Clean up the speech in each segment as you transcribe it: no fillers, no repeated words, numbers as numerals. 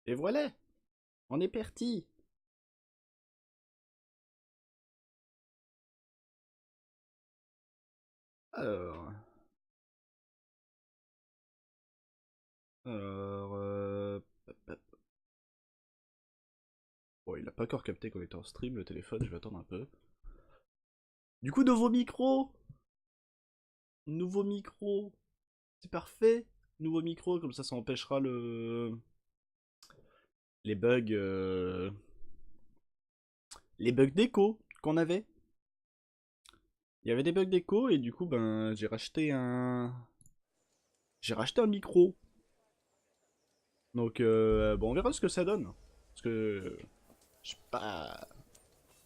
Et voilà, on est parti. Alors, hop, hop. Bon, il a pas encore capté qu'on était en stream, le téléphone, je vais attendre un peu. Du coup, nouveau micro. Nouveau micro. C'est parfait. Nouveau micro, comme ça empêchera les bugs... Les bugs d'écho qu'on avait. Il y avait des bugs d'écho et du coup, ben, j'ai racheté un... J'ai racheté un micro. Donc, bon, on verra ce que ça donne. Parce que, je sais pas...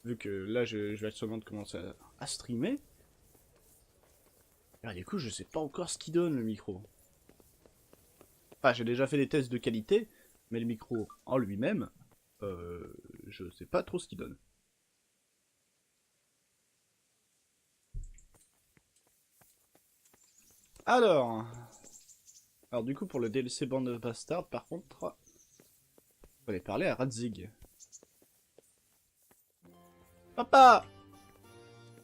Vu que là, je vais seulement commencer à streamer. Ah, du coup, je sais pas encore ce qu'il donne, le micro. Enfin, j'ai déjà fait des tests de qualité, mais le micro en lui-même, je sais pas trop ce qu'il donne. Alors... Alors du coup, pour le DLC Band of Bastard, par contre... Il fallait parler à Radzig. Papa!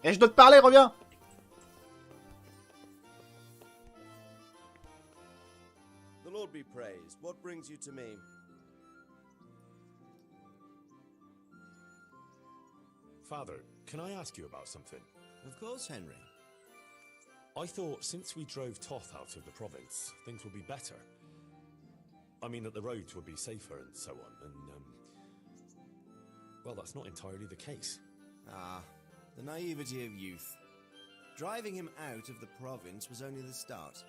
Eh, je dois te parler, reviens! The Lord be praised. What brings you to me? Father, can I ask you about something? Of course, Henry. I thought since we drove Toth out of the province, things would be better. I mean that the roads would be safer and so on, and, well, that's not entirely the case. Ah, the naivety of youth. Driving him out of the province was only the start.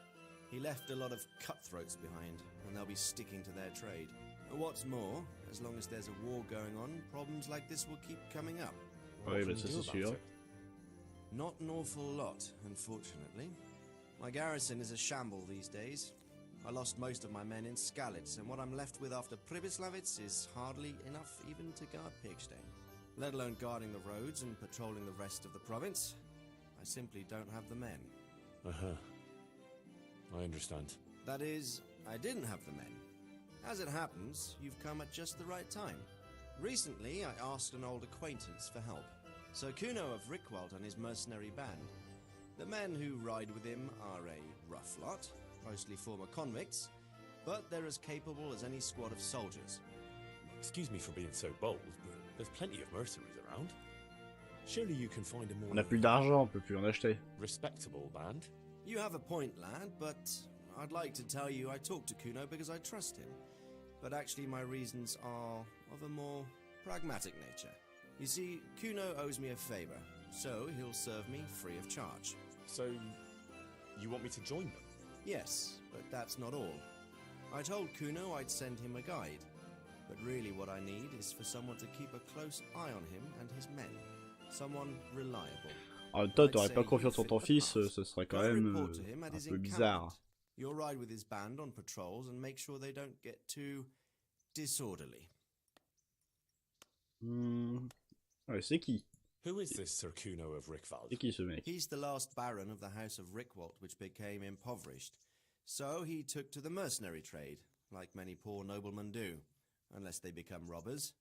He left a lot of cutthroats behind, and they'll be sticking to their trade. What's more, as long as there's a war going on, problems like this will keep coming up. What Oui, can bah ça we do c'est about sûr. it? Not an awful lot, unfortunately. My garrison is a shamble these days. I lost most of my men in Skalitz, and what I'm left with after Pribyslavitz is hardly enough even to guard Pigstein. Let alone guarding the roads and patrolling the rest of the province. I simply don't have the men. Uh-huh. I understand. That is, I didn't have the men. As it happens, you've come at just the right time. Recently, I asked an old acquaintance for help. Sir Kuno of Rickwald and his mercenary band. The men who ride with him are a rough lot, mostly former convicts, but they're as capable as any squad of soldiers. Excuse me for being so bold, but there's plenty of mercenaries around. Surely you can find a On a more plus d'argent, on peut plus en acheter. respectable band? You have a point, lad, but I'd like to tell you I talked to Kuno because I trust him. But actually my reasons are of a more pragmatic nature. You see, Kuno owes me a favor, so he'll serve me free of charge. So, you want me to join them? Yes, but that's not all. I told Kuno I'd send him a guide, but really what I need is for someone to keep a close eye on him and his men. Someone reliable. En même temps, t'aurais pas confiance en ton fils, ce serait quand Go même report to him at un his peu encampment. bizarre. You'll ride with his band on patrols and make sure they don't get too disorderly. Ouais, c'est qui? Who is this Sir Kuno of Rickvald? C'est qui ce mec? He's the last baron of the House of Rickwalt, which became impoverished. So he took to the mercenary trade, like many poor noblemen do, unless they become robbers,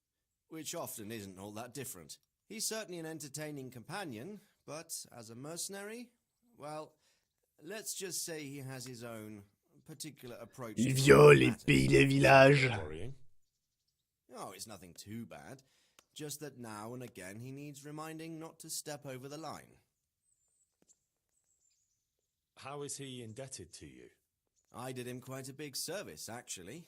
which often isn't all that different. He's certainly an entertaining companion, but as a mercenary, well, let's just say he has his own particular approach. Il to viole et matters. pille les villages. Worrying. Oh, it's nothing too bad. Just that now and again he needs reminding not to step over the line. How is he indebted to you? I did him quite a big service, actually.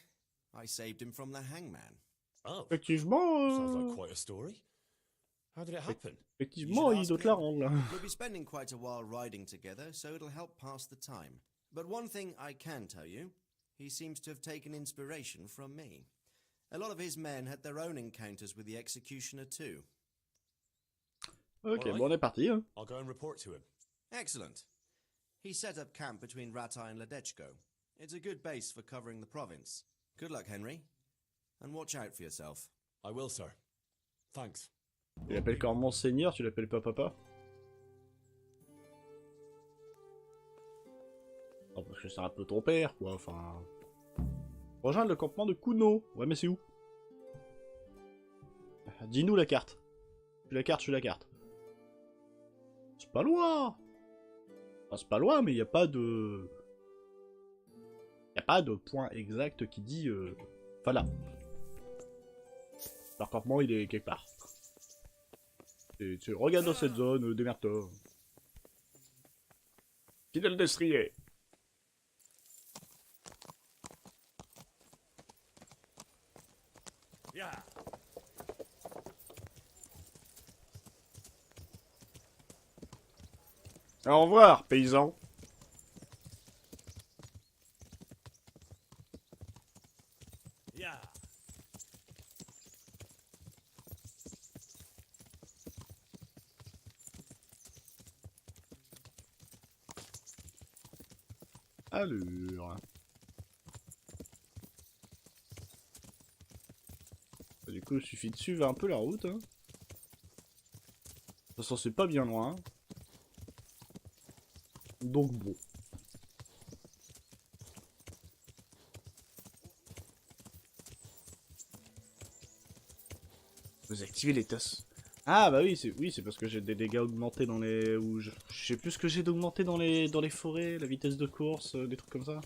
I saved him from the hangman. Oh, Effectivement, sounds like quite a story. How did it happen? effectivement, You il should doit ask te la him. rendre là. We'll be spending quite a while riding together, so it'll help pass the time. But one thing I can tell you, he seems to have taken inspiration from me. A lot of his men had their own encounters with the executioner too. Ok, Alright. bon, on est parti. Hein. I'll go and report to him. Excellent. He set up camp between Ratai and Ledechko. It's a good base for covering the province. Good luck, Henry. And watch out for yourself. I will, sir. Thanks. Tu l'appelles quand Monseigneur, tu l'appelles pas papa? Oh, parce que c'est un peu ton père, quoi, enfin... Rejoindre le campement de Kuno. Ouais, mais c'est où? Dis-nous la carte. Je suis la carte, je suis la carte. C'est pas loin. Enfin, c'est pas loin, mais il n'y a pas de... Il n'y a pas de point exact qui dit... Enfin là. Leur campement, il est quelque part. Et tu regardes dans cette zone, démerde-toi. Fidèle destrier. Yeah. Au revoir, paysan. Yeah. Allure. Du coup, il suffit de suivre un peu la route. Hein. De toute façon, c'est pas bien loin. Donc bon. Vous activez les tasses. Ah bah oui, c'est parce que j'ai des dégâts augmentés dans les... Ou je sais plus ce que j'ai d'augmenté dans les forêts, la vitesse de course, des trucs comme ça.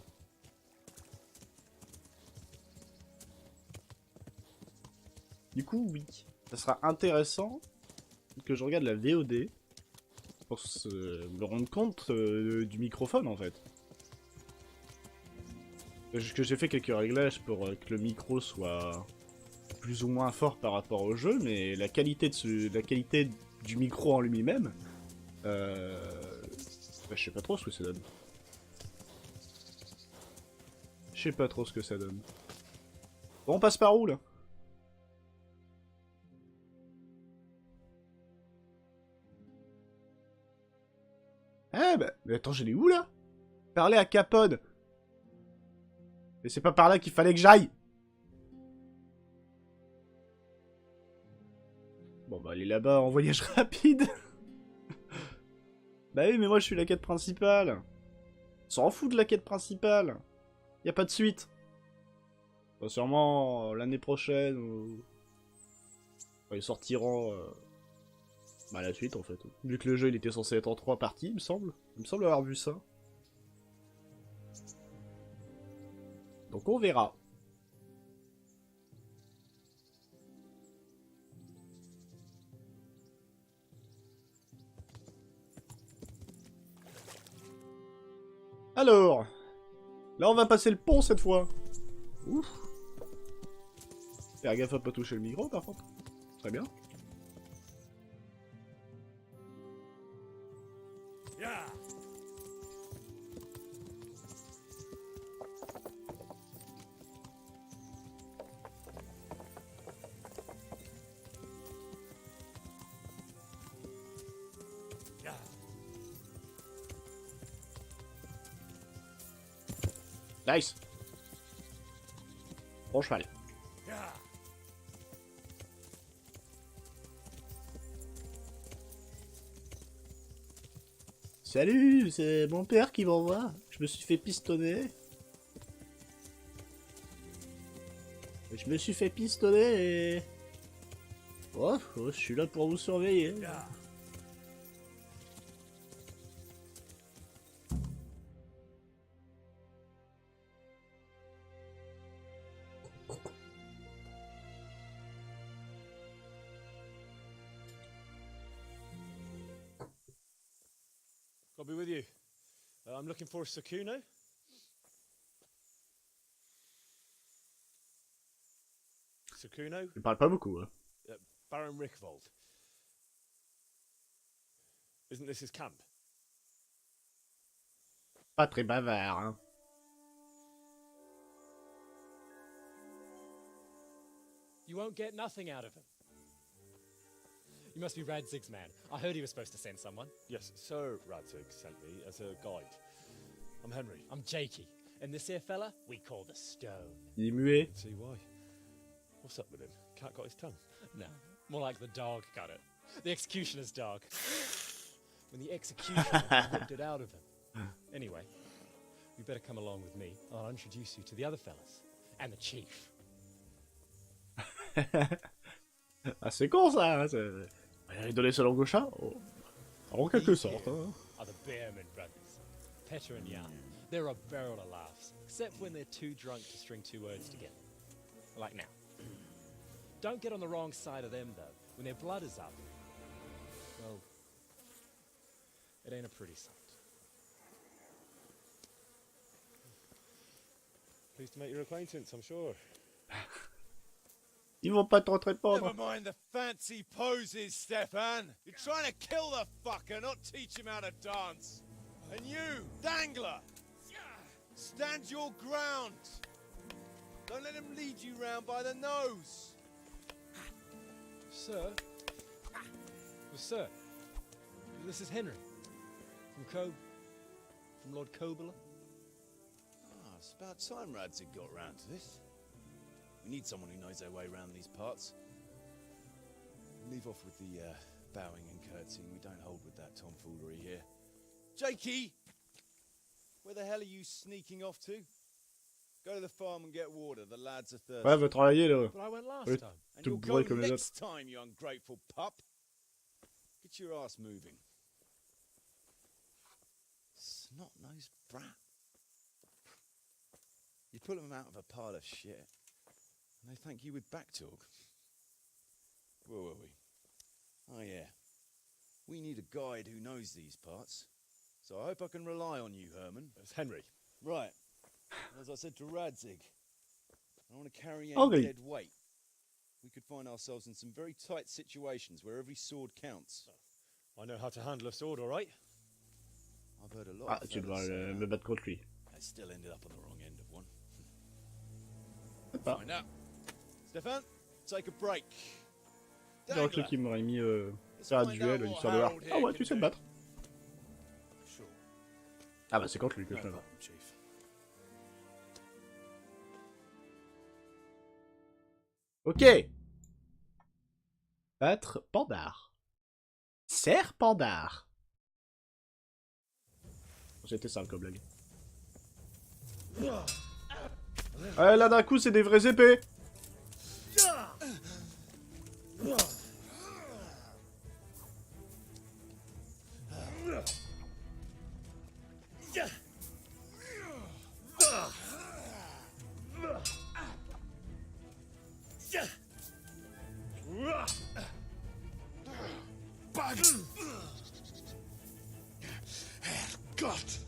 Du coup, oui. Ça sera intéressant que je regarde la VOD pour me rendre compte du microphone en fait. Que j'ai fait quelques réglages pour que le micro soit plus ou moins fort par rapport au jeu, mais la qualité, la qualité du micro en lui-même, bah, je sais pas trop ce que ça donne. Je sais pas trop ce que ça donne. Bon, on passe par où là? Eh bah, mais attends, j'allais où là? Parler à Capone. Mais c'est pas par là qu'il fallait que j'aille. Bon bah, aller là-bas en voyage rapide. Bah oui, mais moi je suis la quête principale. On s'en fout de la quête principale. Y a pas de suite. Bah, sûrement l'année prochaine ou... Enfin, ils sortiront bah, la suite en fait. Vu que le jeu il était censé être en 3 parties, il me semble. Il me semble avoir vu ça. Donc on verra. Alors, là on va passer le pont cette fois. Ouf. Faire gaffe à pas toucher le micro par contre. Très bien. Yeah. Yeah. Nice. Bon cheval. Yeah. Salut, c'est mon père qui m'envoie. Je me suis fait pistonner. Je me suis fait pistonner et... Oh, je suis là pour vous surveiller. Yeah. I'll be with you. I'm looking for Sakuno. Sakuno? Il parle pas beaucoup, hein. Baron Rickvold. Isn't this his camp? Pas très bavard, hein. You won't get nothing out of him. You must be Radzig's man. I heard he was supposed to send someone. Yes, Sir Radzig sent me as a guide. I'm Henry. I'm Jakey. And this here fella, we call the Stone. Il est muet. See why. What's up with him? Cat got his tongue. No, more like the dog got it. The executioner's dog. When the executioner ripped it out of him. Anyway, you better come along with me. I'll introduce you to the other fellas. and the chief. Ah, c'est con ça. Il donné sa langue au chat. Oh. En quelque sorte. Hein. Are the Bearman brothers, Petter and Jan. They're a barrel of laughs, except when they're too drunk to string two words together. Like now. Don't get on the wrong side of them, though. When their blood is up, well, it ain't a pretty sight. Pleased to make your acquaintance, I'm sure. Ils vont pas te répondre. Never mind the fancy poses, Stefan. You're trying to kill the fucker, not teach him how to dance. And you, Dangler, stand your ground. Don't let him lead you round by the nose. Sir? Well, sir, this is Henry. From Lord Kobler. Ah, it's about time Radzig got round to this. We need someone who knows their way around these parts. Leave off with the bowing and curtsying. We don't hold with that tomfoolery here. Jakey! Where the hell are you sneaking off to? Go to the farm and get water. The lads are thirsty. Ouais, va travailler là. But I went last Oui. time. And Tout you'll bourré go comme les next autres. time, you ungrateful pup. Get your ass moving. Snot-nosed brat. You put them out of a pile of shit, and they thank you with back talk. Where were we? Oh yeah. We need a guide who knows these parts. So I hope I can rely on you, Herman. It's Henry. Right. As I said to Radzig, I don't want to carry any Okay. dead weight. We could find ourselves in some very tight situations where every sword counts. I know how to handle a sword, all right? I've heard a lot Ah, of tu fellas dois say me battre contre lui. I still ended up on the wrong end of one. Ah. Find out. Stefan, take a break. J'aurais cru qu'il m'aurait mis let's faire un find duel out what histoire de voir. Harold Ah here ouais, can tu sais do. te battre. Sure. Ah bah c'est contre lui que No je me bats. problem, Chief. Ok. Battre Pandar. Serpendard. C'était ça comme blague. Ouais, là d'un coup c'est des vraies épées. Gott!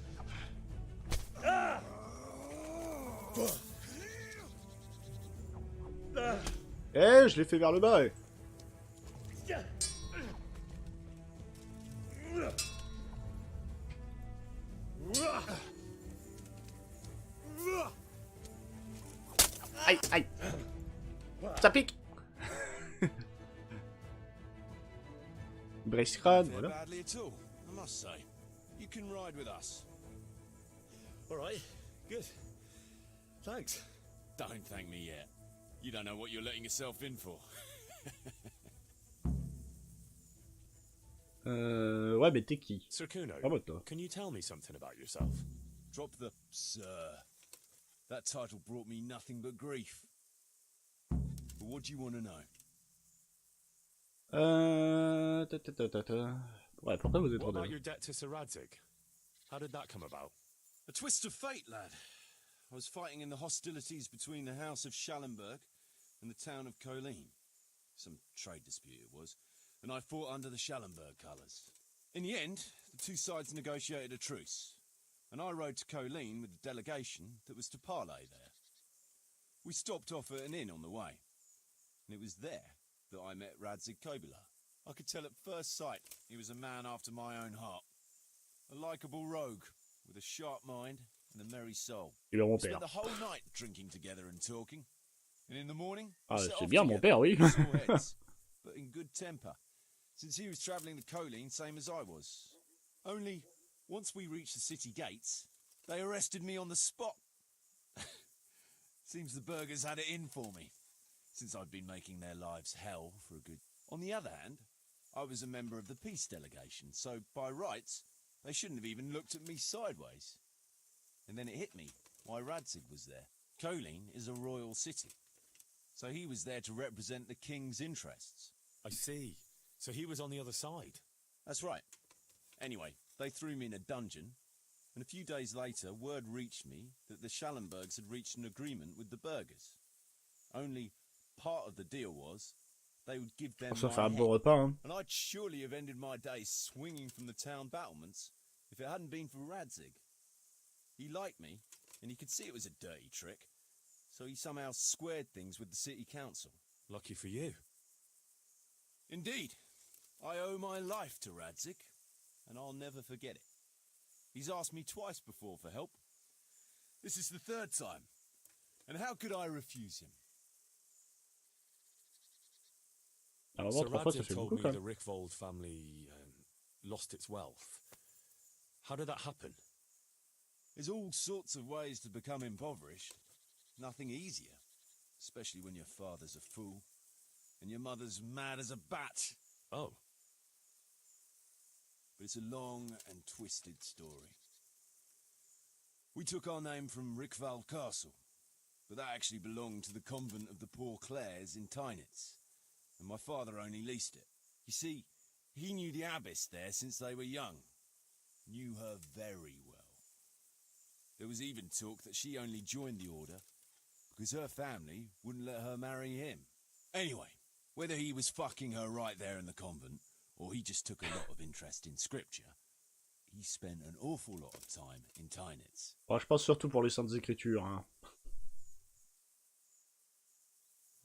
Eh, je l'ai fait vers le bas. Eh. Aïe, aïe. Ça pique. Brace crâne, Fare voilà. badly at all, I must say. You can ride with us. All right. Good. Thanks. Don't thank me yet. You don't know what you're letting yourself in for. Ouais, mais t'es qui? Sir Kuno, Ah bah toi. can you tell me something about yourself? Drop the sir. That title brought me nothing but grief. But what do you want to know? Ouais, pourquoi vous êtes What trop about deux? your debt to Sir Radzig? How did that come about? A twist of fate, lad. I was fighting in the hostilities between the House of Schallenberg and the town of Colleen. Some trade dispute it was, and I fought under the Schallenberg colours. In the end, the two sides negotiated a truce, and I rode to Colleen with the delegation that was to parley there. We stopped off at an inn on the way, and it was there that I met Radzig Kobula. I could tell at first sight he was a man after my own heart. A likeable rogue, with a sharp mind and a merry soul. Il est mon We père. spent the whole night drinking together and talking. And in the morning, Ah, we set c'est off bien mon together père, oui. with sore heads, but in good temper, since he was travelling to Colleen same as I was. Only, once we reached the city gates, they arrested me on the spot. Seems the burgers had it in for me, since I'd been making their lives hell for a good... On the other hand, I was a member of the peace delegation, so by rights, they shouldn't have even looked at me sideways. And then it hit me why Radzig was there. Colleen is a royal city, so he was there to represent the king's interests. I see. So he was on the other side. That's right. Anyway, they threw me in a dungeon, and a few days later, word reached me that the Schallenbergs had reached an agreement with the burghers. Only part of the deal was they would give them Ça my fait un head, bon repas, hein. and I'd surely have ended my days swinging from the town battlements if it hadn't been for Radzig. He liked me, and he could see it was a dirty trick, so he somehow squared things with the city council. Lucky for you. Indeed. I owe my life to Radzig, and I'll never forget it. He's asked me twice before for help. This is the third time, and how could I refuse him? Alors, So 3 fois, ça Radzig fait told beaucoup me quand the même. Rickvold family lost its wealth. How did that happen? There's all sorts of ways to become impoverished. Nothing easier, especially when your father's a fool, and your mother's mad as a bat. Oh, But it's a long and twisted story. We took our name from Rickvald Castle, but that actually belonged to the convent of the Poor Clares in Tynitz, and my father only leased it. You see, he knew the abbess there since they were young. Knew her very well. There was even talk that she only joined the order because her family wouldn't let her marry him. Anyway, whether he was fucking her right there in the convent, or he just took a lot of interest in scripture, he spent an awful lot of time in Tynitz. Bon, je pense surtout pour les Saintes Écritures, hein.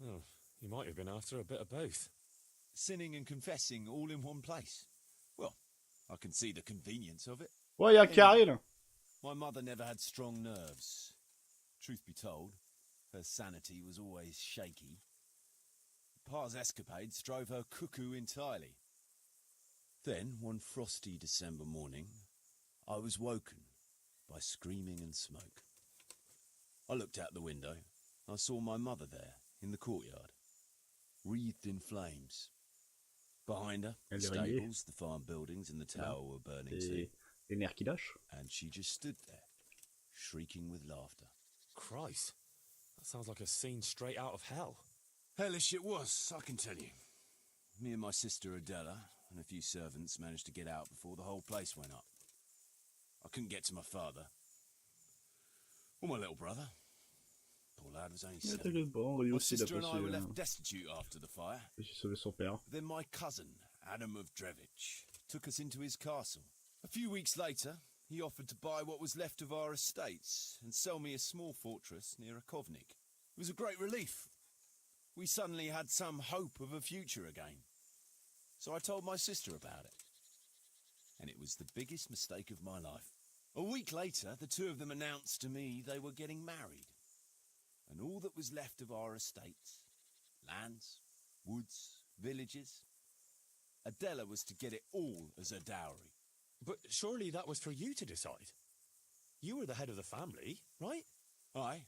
oh, he might have been after a bit of both. Sinning and confessing all in one place. Well, I can see the convenience of it. Ouais, y'a Carré, là. My mother never had strong nerves. Truth be told, her sanity was always shaky. Pa's escapades drove her cuckoo entirely. Then, one frosty December morning, I was woken by screaming and smoke. I looked out the window. I saw my mother there, in the courtyard, wreathed in flames. Behind her, the Elle est rayée. stables, the farm buildings, and the tower were burning too. Les nerfs qui lâchent. And she just stood there, shrieking with laughter. Christ, that sounds like a scene straight out of hell. Hellish it was, I can tell you. Me and my sister Adela and a few servants managed to get out before the whole place went up. I couldn't get to my father. Or my little brother. Poor lad was only Mais 7. t'inquiète pas, Henri My aussi, il a sister and I were passé... left destitute after the fire. J'ai sauvé son père. Then my cousin, Adam of Drevich, took us into his castle. A few weeks later, he offered to buy what was left of our estates and sell me a small fortress near a Kovnik. It was a great relief. We suddenly had some hope of a future again. So I told my sister about it. And it was the biggest mistake of my life. A week later, the two of them announced to me they were getting married. And all that was left of our estates, lands, woods, villages, Adela was to get it all as a dowry. But surely that was for you to decide. You were the head of the family, right? Aye.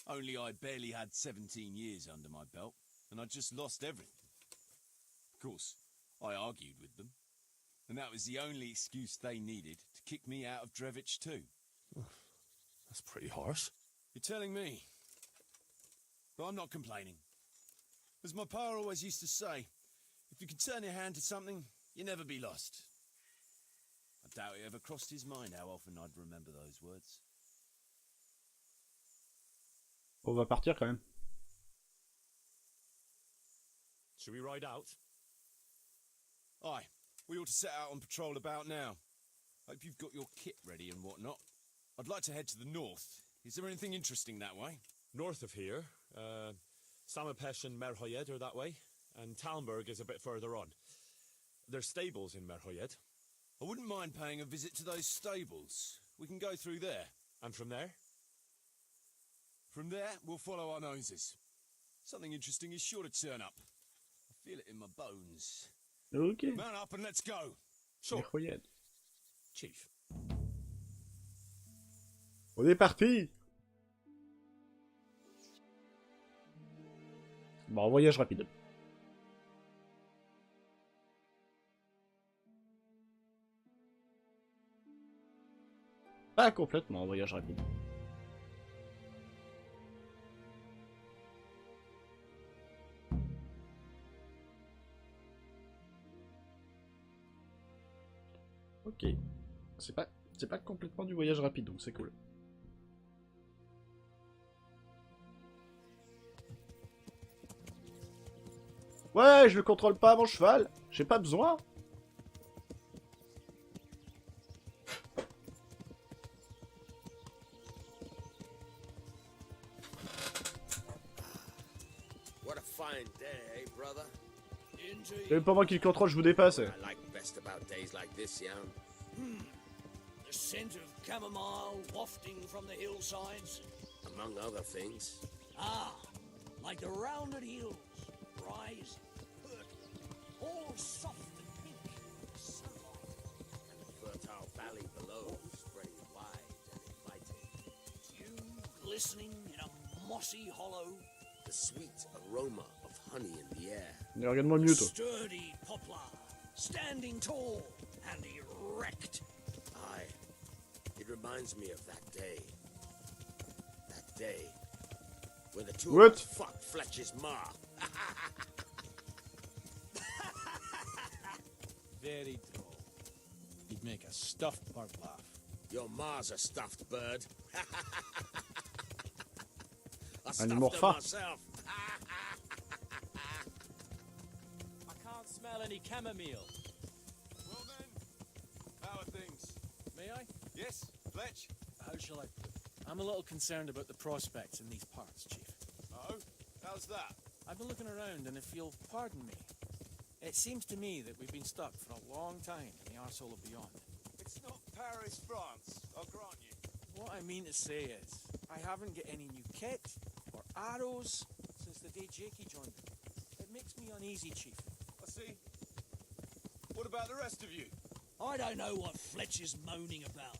Only I barely had 17 years under my belt, and I'd just lost everything. Of course, I argued with them, and that was the only excuse they needed to kick me out of Drevich too. That's pretty harsh. You're telling me. But I'm not complaining. As my pa always used to say, if you can turn your hand to something, you never be lost. I doubt it ever crossed his mind how often I'd remember those words. On va partir quand même. Should we ride out? Aye, we ought to set out on patrol about now. Hope you've got your kit ready and whatnot. I'd like to head to the north. Is there anything interesting that way? North of here, Samapesh and Merhoyed are that way, and Talmberg is a bit further on. There's stables in Merhoyed. I wouldn't mind paying a visit to those stables. We can go through there. And from there? From there, we'll follow our noses. Something interesting is sure to turn up. I feel it in my bones. Ok. Mount up and let's go. Sure, Merhoyed. Chief. On est parti. Bon, voyage rapide. Pas complètement, voyage rapide. Ok. C'est pas complètement du voyage rapide, donc c'est cool. Ouais, je le contrôle pas mon cheval. J'ai pas besoin. What a fine day, eh, brother? C'est même pas moi qui le contrôle, je vous dépasse. I like best about days like this, young. The scent of chamomile wafting from the hillsides. Among other things. Ah, like the rounded hills, rise, perk, all soft and pink in the sunlight. And the fertile valley below, spreading wide and inviting. Dew glistening in a mossy hollow. The sweet aroma of honey in the air. Mais regarde-moi mieux, toi. Sturdy poplar, standing tall and erect. Aye. It reminds me of that day. That day when the two What? of us fucked Fletcher's ma. Very droll. He'd make a stuffed bird laugh. Your ma's a stuffed bird. I Un stuffed humour her fin. myself. I can't smell any chamomile. Well then, how are things? May I? Yes, Fletch? How shall I put it? I'm a little concerned about the prospects in these parts, Chief. Oh, how's that? I've been looking around, and if you'll pardon me, it seems to me that we've been stuck for a long time in the arsehole of beyond. It's not Paris, France, I'll grant you. What I mean to say is, I haven't got any new kit or arrows since the day Jakey joined me. It makes me uneasy, Chief. I see. What about the rest of you? I don't know what Fletcher's moaning about.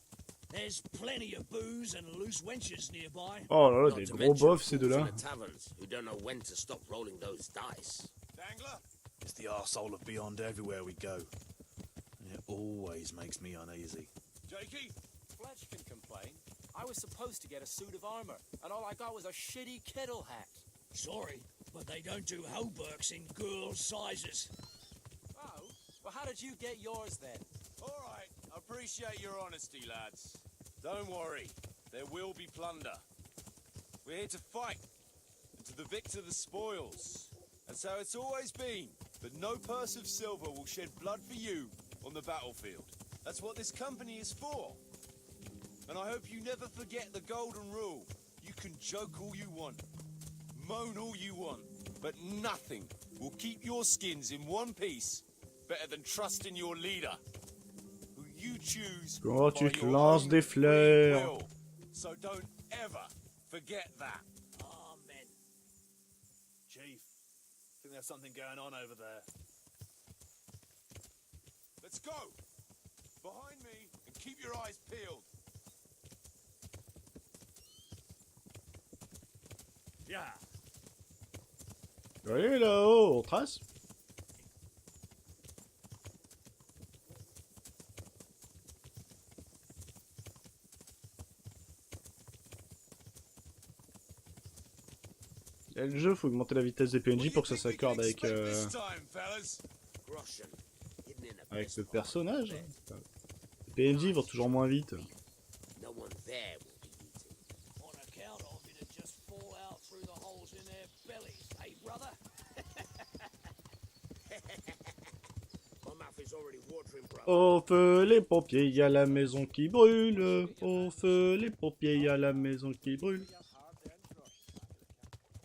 There's plenty of booze and loose wenches nearby. Oh là là, Not des to gros mention bofs ces fools deux-là. in the taverns who don't know when to stop rolling those dice. Dangler? It's the arsehole of beyond everywhere we go. And it always makes me uneasy. Jakey? Fletch can complain. I was supposed to get a suit of armor, and all I got was a shitty kettle hat. Sorry, but they don't do hauberks in girls' sizes. Oh, well, how did you get yours then? All right, I appreciate your honesty, lads. Don't worry, there will be plunder. We're here to fight, and to the victor the spoils. And so it's always been, but no purse of silver will shed blood for you on the battlefield. That's what this company is for. And I hope you never forget the golden rule. You can joke all you want, moan all you want, but nothing will keep your skins in one piece better than trusting your leader, who you choose Quand by tu te your lances own des free fleurs. will. So don't ever forget that. Amen. Chief, I think there's something going on over there. Let's go! Behind me, and keep your eyes peeled. Yeah. Allez là-haut, on trace. Et le jeu, faut augmenter la vitesse des PNJ pour que ça s'accorde avec, Groschen, hidden in a avec best le part of personnage. the bed. Les PNJ vont toujours moins vite. No one there will be eating. On account of it'd just fall out through the holes in their bellies, eh, brother? My mouth is already watering, brother. Au feu les pompiers, y a la maison qui brûle. Au feu les pompiers, y a la maison qui brûle.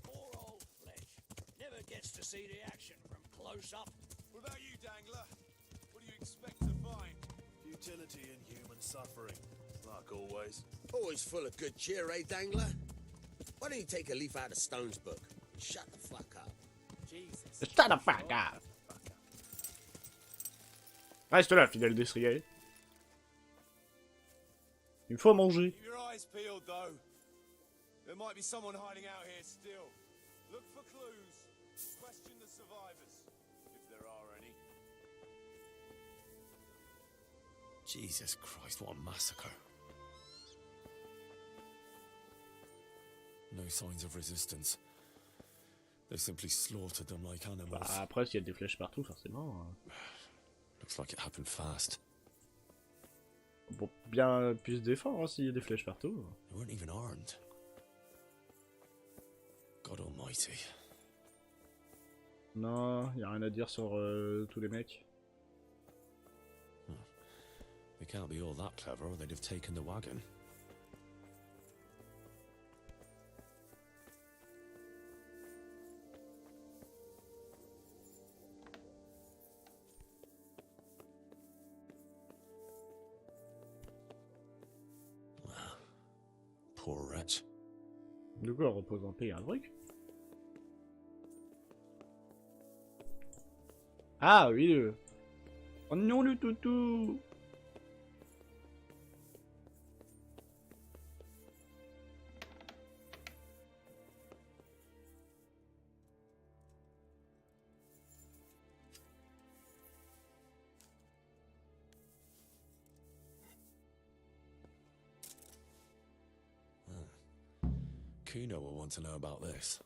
Poor old Fletch. Never gets to see the action from close up. What about you, Dangler? What do you expect to find? Utility in human suffering, like always. Always full of good cheer, eh, Dangler? Why don't you take a leaf out of Stone's book and shut the fuck up? Jesus. Shut the fuck up. Reste là, fidèle destrier. Il me faut manger. Keep your eyes peeled, though. There might be someone hiding out here still. Look for clues. Question the survivors, if there are any. Jesus Christ, what a massacre. No signs of resistance. They simply slaughtered them like animals. Bah, après, s'il y a des flèches partout, forcément. Looks like it happened fast. Pour bien plus se défendre hein, s'il y a des flèches partout. They weren't even armed. God almighty. Non, y a rien à dire sur tous les mecs. They can't be all that clever or they'd have taken the wagon. Poor wretch. De quoi, repose en paix, un truc? Ah oui, oh non le toutou. Kuno will want to know about this.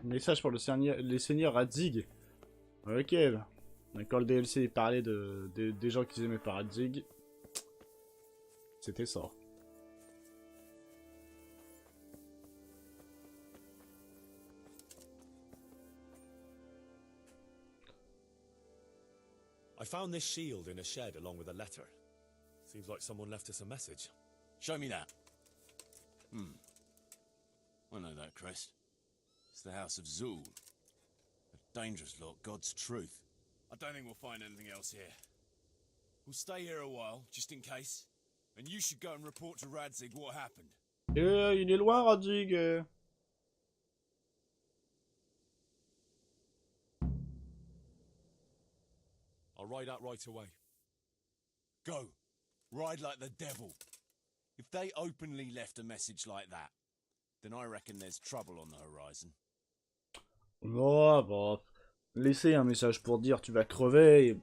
Message pour les seigneurs Radzig. Ok. Quand le DLC parlait des gens qui aimaient pas Radzig, c'était ça. I found this shield in a shed along with a letter. Seems like someone left us a message. Show me that. I know that crest. It's the House of Zul. A dangerous lot, God's truth. I don't think we'll find anything else here. We'll stay here a while, just in case. And you should go and report to Radzig what happened. Il est loin Radzig. I'll ride out right away. Go. Ride like the devil. If they openly left a message like that, then I reckon there's trouble on the horizon. Oh, bah, laisser un message pour dire tu vas crever,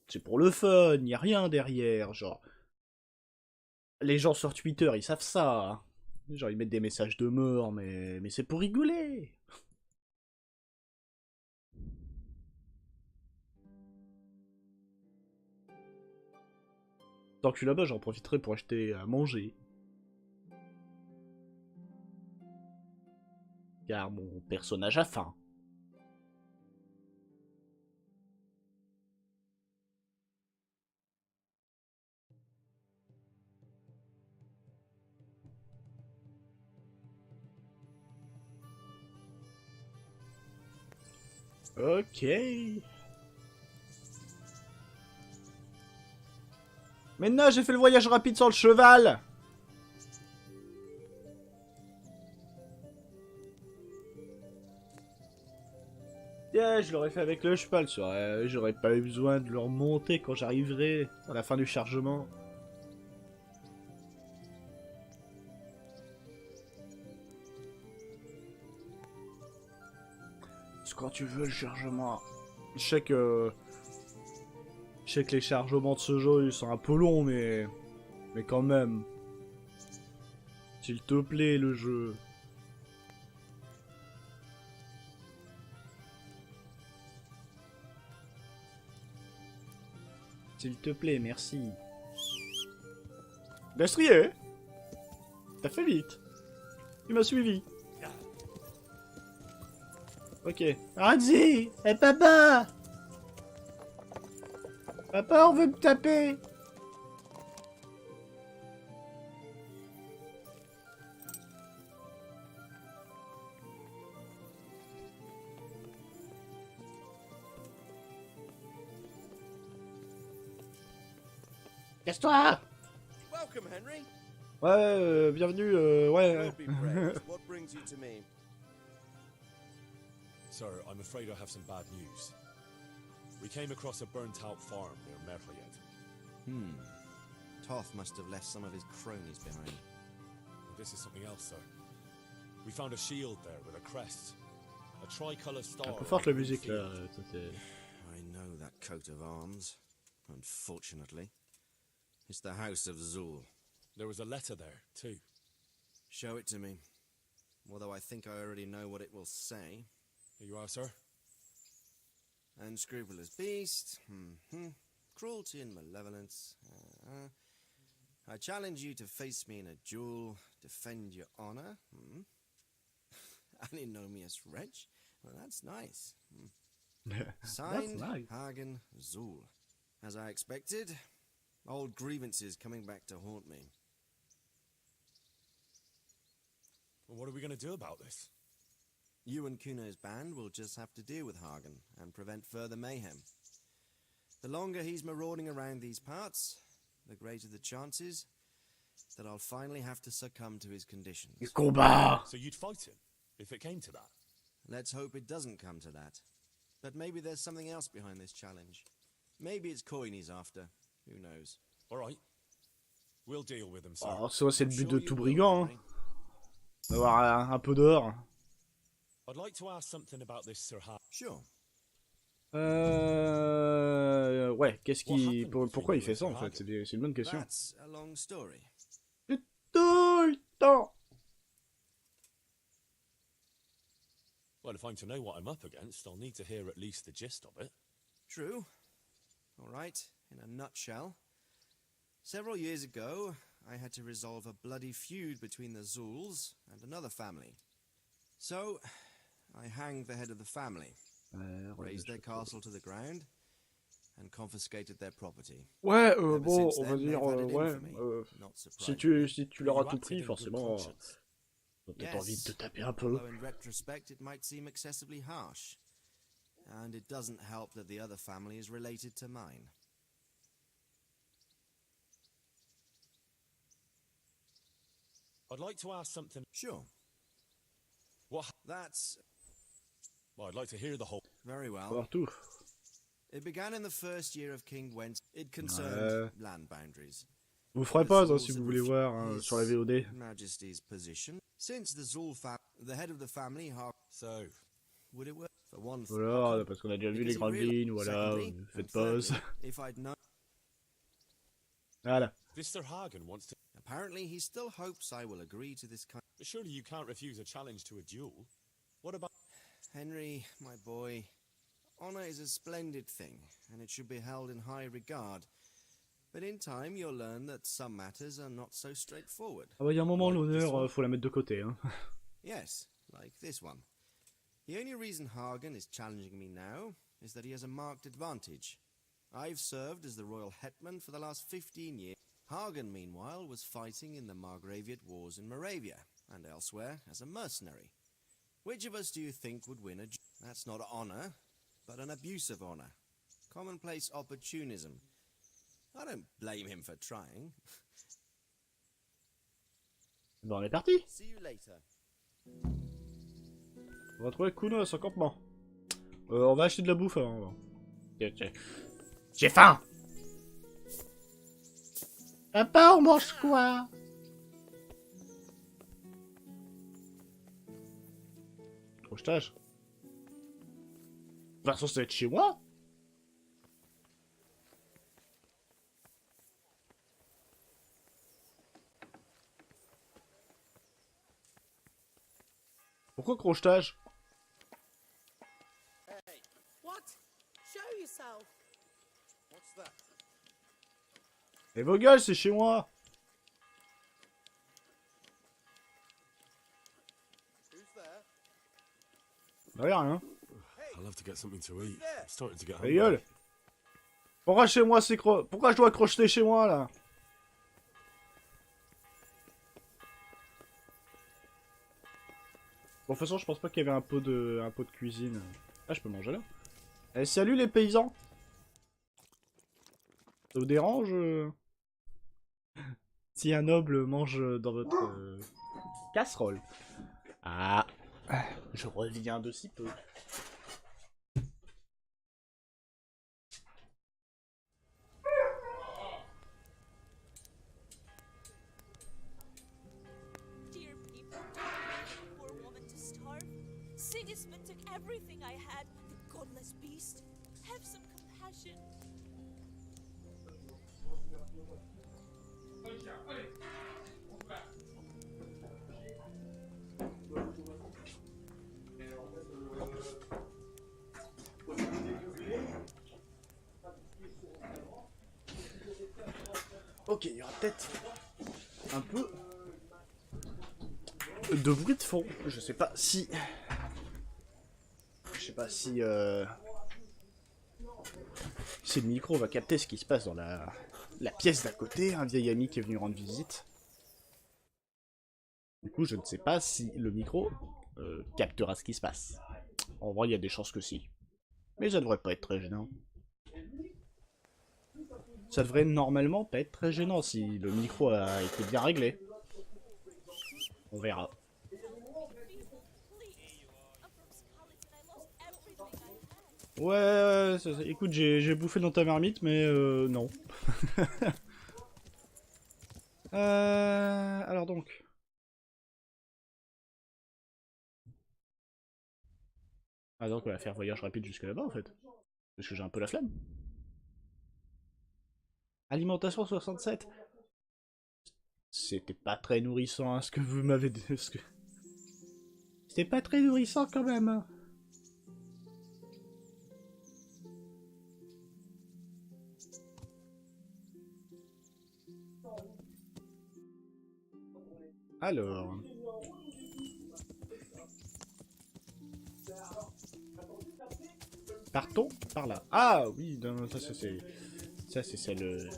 c'est pour le fun, y a rien derrière, genre. Les gens sur Twitter, ils savent ça. Hein. Genre, ils mettent des messages de mort, mais c'est pour rigoler. Tant que je suis là-bas, j'en profiterai pour acheter à manger. Car mon personnage a faim. Ok. Maintenant, j'ai fait le voyage rapide sur le cheval. Yeah, je l'aurais fait avec le cheval, j'aurais pas eu besoin de le remonter quand j'arriverai à la fin du chargement. C'est quand tu veux le chargement. Je sais que les chargements de ce jeu ils sont un peu longs, mais quand même. S'il te plaît, le jeu. S'il te plaît, merci. Destrier, t'as fait vite. Tu m'as suivi. Ok. Radzi, et papa. Papa, on veut me taper. Casse-toi. Welcome, Henry. Ouais, bienvenue, ouais. Lord be praised. What brings you to me? Sir, I'm afraid I have some bad news. We came across a burnt-out farm near Merliet. Toth must have left some of his cronies behind. This is something else, sir. We found a shield there with a crest. A tricolour star. Un peu forte la musique là. I know that coat of arms. Unfortunately. It's the House of Zul. There was a letter there, too. Show it to me. Although I think I already know what it will say. Here you are, sir. Unscrupulous beast. Cruelty and malevolence. I challenge you to face me in a duel, defend your honor. Antinomious wretch? Well, that's nice. Signed, nice. Hagen Zool. As I expected, old grievances coming back to haunt me. Well, what are we going to do about this? You and Kuno's band will just have to deal with Hagen and prevent further mayhem. The longer he's marauding around these parts, the greater the chances that I'll finally have to succumb to his conditions. Combat. So you'd fight him, if it came to that? Let's hope it doesn't come to that. But maybe there's something else behind this challenge. Maybe it's coin he's after. Who knows? All right. We'll deal with him, sir. Oh, ça c'est le but de tout brigand, hein. D'avoir un peu d'or. I'd like to ask something about this Sir Hagen. Sure. Ouais, qu'est-ce qui... Pourquoi il fait ça, en fait? C'est une bonne question. That's a long story. Tout le temps. Well, if I'm to know what I'm up against, I'll need to hear at least the gist of it. True. All right, in a nutshell. Several years ago, I had to resolve a bloody feud between the Zools and another family. So, I hanged the head of the family, razed their castle to the ground, and confiscated their property. Ouais, Ever bon, since on va then, dire, they've had it in ouais, for me. Not si surprising. tu leur as You tout acted pris, in good forcément, conscience. t'as peut-être envie de te taper un peu. Although in retrospect it might seem excessively harsh. And it doesn't help that the other family is related to mine. I'd like to ask something. Sure. What? That's Well, I'd like to hear the whole. very well. Voir tout. It began in the first year of King Wentz. It concerned land boundaries. Vous ferez pas, hein, si vous voulez voir, hein, sur la VOD. Majesty's position. Since the Zool the head of the family, So, would it work? For one, Voilà, parce qu'on a déjà vu les grandes lignes, voilà, faites pause. If I'd known. Voilà. this Sir Hagen wants to. Apparently, he still hopes I will agree to this kind. But surely you can't refuse a challenge to a duel. What about? Henry, my boy, honor is a splendid thing, and it should be held in high regard. But in time, you'll learn that some matters are not so straightforward. Ah bah, y a un moment, l'honneur, faut la mettre de côté, hein. Yes, like this one. The only reason Hagen is challenging me now is that he has a marked advantage. I've served as the royal hetman for the last 15 years. Hagen, meanwhile, was fighting in the Margraviate Wars in Moravia and elsewhere as a mercenary. Which of us do you think would win a... That's not honor, but an abuse of honor. Commonplace opportunism. I don't blame him for trying. Bon, on est parti. See you later. On va trouver Kuno à son campement. On va acheter de la bouffe avant. J'ai faim. Papa, on mange quoi? Crochetage. De toute façon, ça va être chez moi. Pourquoi crochetage? Hey, what? Show yourself. What's that? Et vos gueules, c'est chez moi. Who's there? Bah, y'a rien. I'll have to get something to eat. I'm starting to get Les hungry. gueules. Pourquoi chez moi c'est Pourquoi je dois crocheter chez moi là? Bon, de toute façon, je pense pas qu'il y avait un pot de cuisine. Ah, je peux manger là. Eh, salut les paysans. Ça vous dérange si un noble mange dans votre casserole? Ah, je reviens de si peu. Dear people, don't leave a poor woman to starve. Sigismund took everything I had, the godless beast. Have some compassion. Ok, il y aura peut-être un peu de bruit de fond. Je sais pas si... si le micro va capter ce qui se passe dans la pièce d'à côté. Un vieil ami qui est venu rendre visite. Du coup, je ne sais pas si le micro captera ce qui se passe. En vrai, il y a des chances que si. Mais ça devrait pas être très gênant. Ça devrait normalement pas être très gênant si le micro a été bien réglé. On verra. Ouais, écoute, j'ai bouffé dans ta marmite, mais non. Alors donc. Ah donc on va faire voyage rapide jusque là-bas en fait. Parce que j'ai un peu la flemme. Alimentation 67. C'était pas très nourrissant hein, ce que vous m'avez dit. C'était pas très nourrissant quand même. Hein. Alors. Partons par là. Ah oui, non, ça c'est... Ça c'est celle...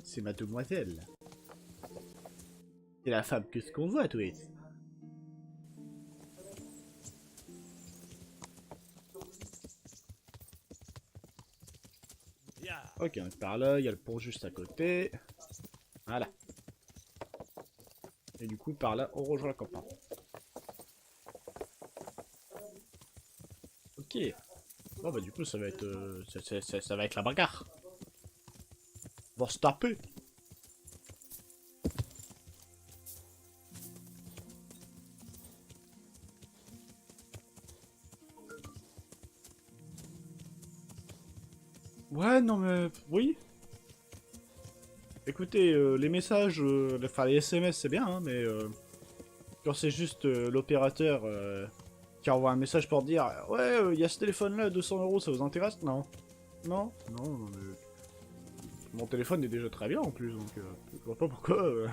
C'est ma demoiselle. C'est la femme que ce qu'on voit, toi. Ok, on est par là, il y a le pont juste à côté. Voilà. Et du coup, par là, on rejoint la campagne. Ok. Bon bah du coup, ça va être... ça va être la bagarre. On va se taper. Ouais, non mais... Oui. Écoutez, les messages, enfin les SMS c'est bien, hein, mais quand c'est juste l'opérateur qui envoie un message pour dire ouais, il y a ce téléphone là, 200 €, ça vous intéresse? Non. Non. Non, non, mais... Mon téléphone est déjà très bien en plus, donc je vois pas pourquoi...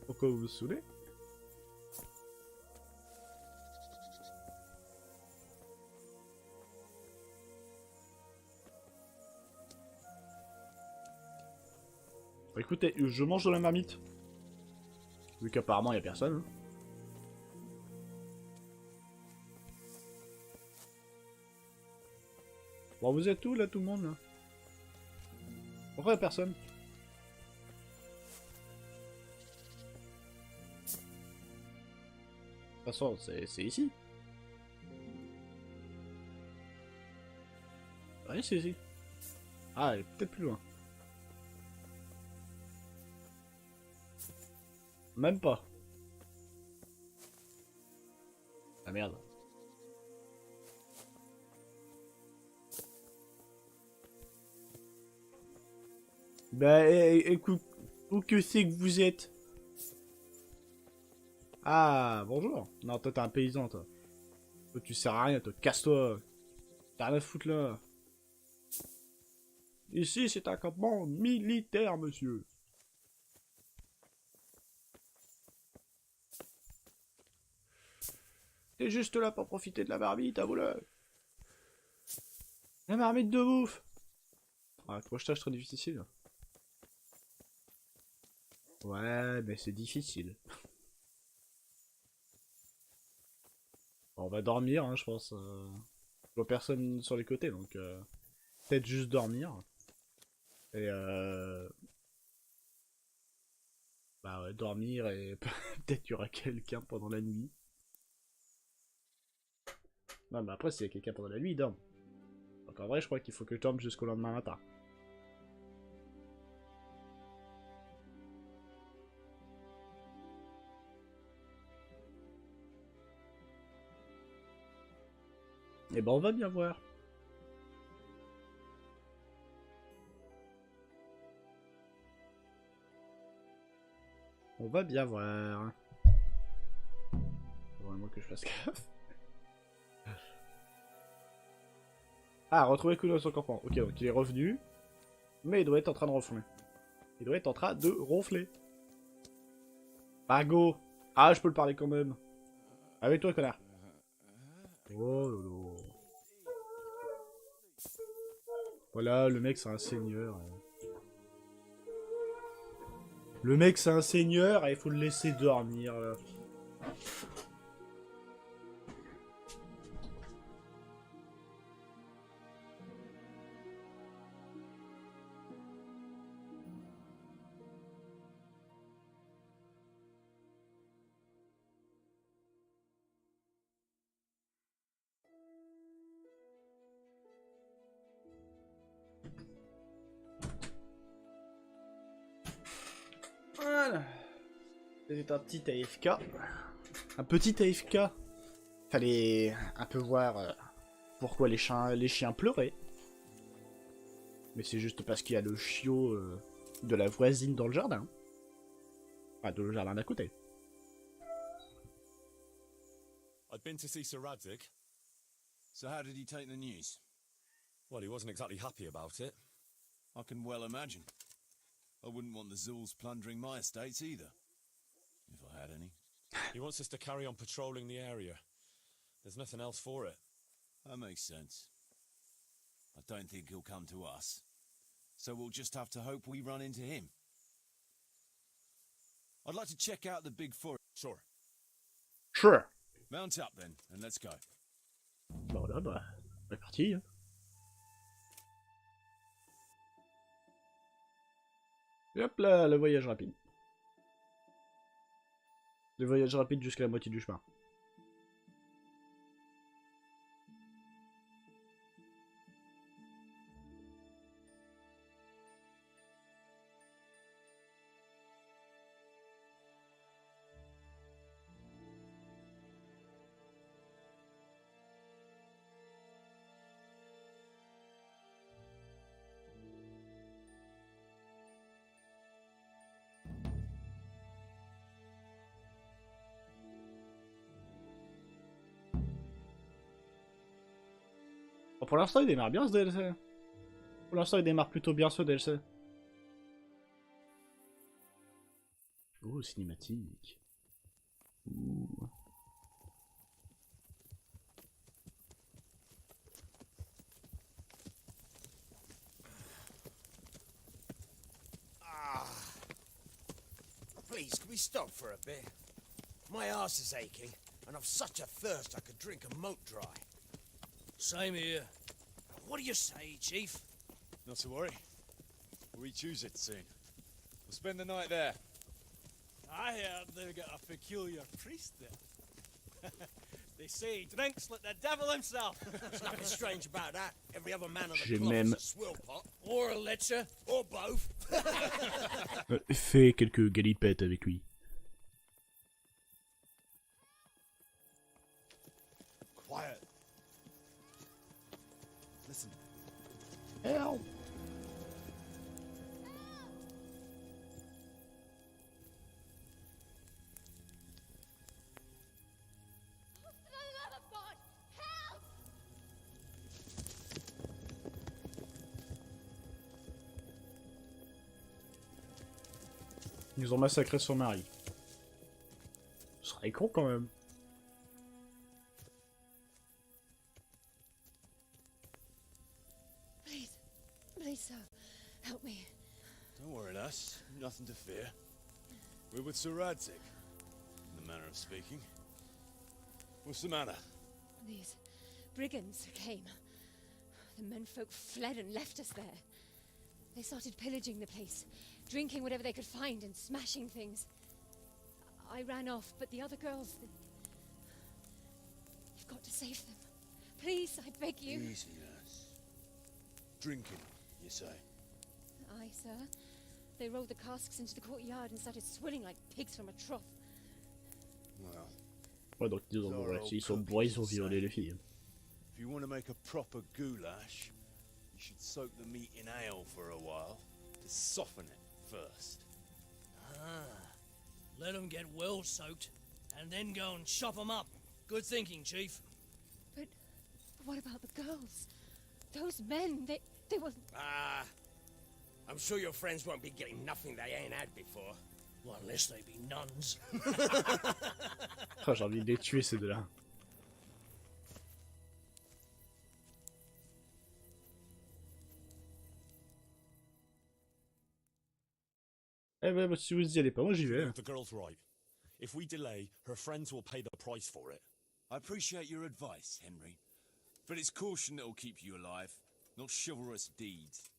Pourquoi vous vous saoulez? Bah, écoutez, je mange de la marmite. Vu qu'apparemment il y a personne. Hein. Bon, vous êtes où là, tout le monde là? Pourquoi y a personne? De toute façon, c'est ici. Oui, c'est ici. Ah, elle est peut-être plus loin. Même pas. Ah merde. Bah écoute, où que c'est que vous êtes? Ah, bonjour. Non, toi t'es un paysan, toi. Toi tu sers à rien, toi. Casse-toi. T'as rien à foutre là. Ici, c'est un campement militaire, monsieur. T'es juste là pour profiter de la marmite, à voleur. La marmite de bouffe. Ah, accrochage très difficile. Ouais, mais c'est difficile. Bon, on va dormir, hein, je pense. Je vois personne sur les côtés, donc peut-être juste dormir. Et bah ouais, dormir et peut-être qu'il y aura quelqu'un pendant la nuit. Non, mais après, s'il y a quelqu'un pendant la nuit, il dorme. Donc en vrai, je crois qu'il faut que je dorme jusqu'au lendemain matin. Et ben, on va bien voir. On va bien voir. Faut vraiment que je fasse gaffe. Ah, retrouver le couteau dans son campement. Ok, donc il est revenu. Mais il doit être en train de ronfler. Il doit être en train de ronfler. Bago. Ah, je peux le parler quand même. Avec toi, connard. Oh lolo. Voilà, le mec c'est un seigneur. Le mec c'est un seigneur et il faut le laisser dormir là. Voilà. C'était un petit AFK. Un petit AFK. Fallait un peu voir pourquoi les chiens pleuraient. Mais c'est juste parce qu'il y a le chiot de la voisine dans le jardin. Enfin, dans le jardin d'à côté. I'd been to see Sir Radzig. So how did he take the news? Well, he wasn't exactly happy about it. I can well imagine. I wouldn't want the Zulls plundering my estates either. If I had any. He wants us to carry on patrolling the area. There's nothing else for it. That makes sense. I don't think he'll come to us. So we'll just have to hope we run into him. I'd like to check out the big forest. Sure. Sure. Mount up then, and let's go. Voilà, bah, c'est parti. Hein. Et hop là, le voyage rapide. Le voyage rapide jusqu'à la moitié du chemin. Bon, pour l'instant, il démarre bien ce DLC. Pour l'instant, il démarre plutôt bien ce DLC. Oh, cinématique. Ouh. Please, can we stop for a bit? My arse is aching, and I've such a thirst I could drink a moat dry. Same here. What do you say, Chief? Not to worry. We'll reach it soon. We'll spend the night there. I heard they've got a peculiar priest there. They say he drinks like the devil himself. There's nothing strange about that. Every other man on the J'ai cloth même- is a swill pot, or a lecher, or both. Fais quelques galipettes avec lui. Quiet. Listen. Help! Ils ont massacré son mari. Ce serait con quand même. Please, please, sir, help me. Don't worry, lass. Nothing to fear. We're with Sir Radzig, in the manner of speaking. What's the matter? These brigands came. The menfolk fled and left us there. They started pillaging the place, drinking whatever they could find and smashing things. I ran off, but the other girls... You've got to save them. Please, I beg you. Easy, lass. Drinking, you say? Aye, sir. They rolled the casks into the courtyard and started swilling like pigs from a trough. Well, Ouais, donc ils ont, ouais, s'ils sont bourrés, ils ont violé les filles. if you want to make a proper goulash, you should soak the meat in ale for a while to soften it first. Ah, let them get well soaked, and then go and chop them up. Good thinking, Chief. But what about the girls? Those men, they were... I'm sure your friends won't be getting nothing they ain't had before. Well, unless they be nuns. Oh, j'ai envie de les tuer ces deux-là. Eh ben, si vous y allez pas, moi j'y vais. The girl's right. If we delay, her friends will pay the price for it. I appreciate your advice, Henry. But it's caution that'll keep you alive, not chivalrous deeds.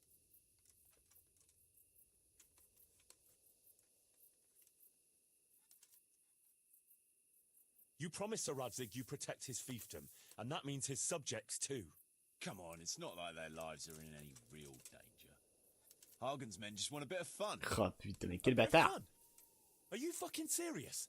You promised Sir Radzig you protect his fiefdom, and that means his subjects too. Come on, it's not like their lives are in any real danger. Hagen's men just want a bit of fun. Oh putain, mais quel bâtard! Fun? Are you fucking serious?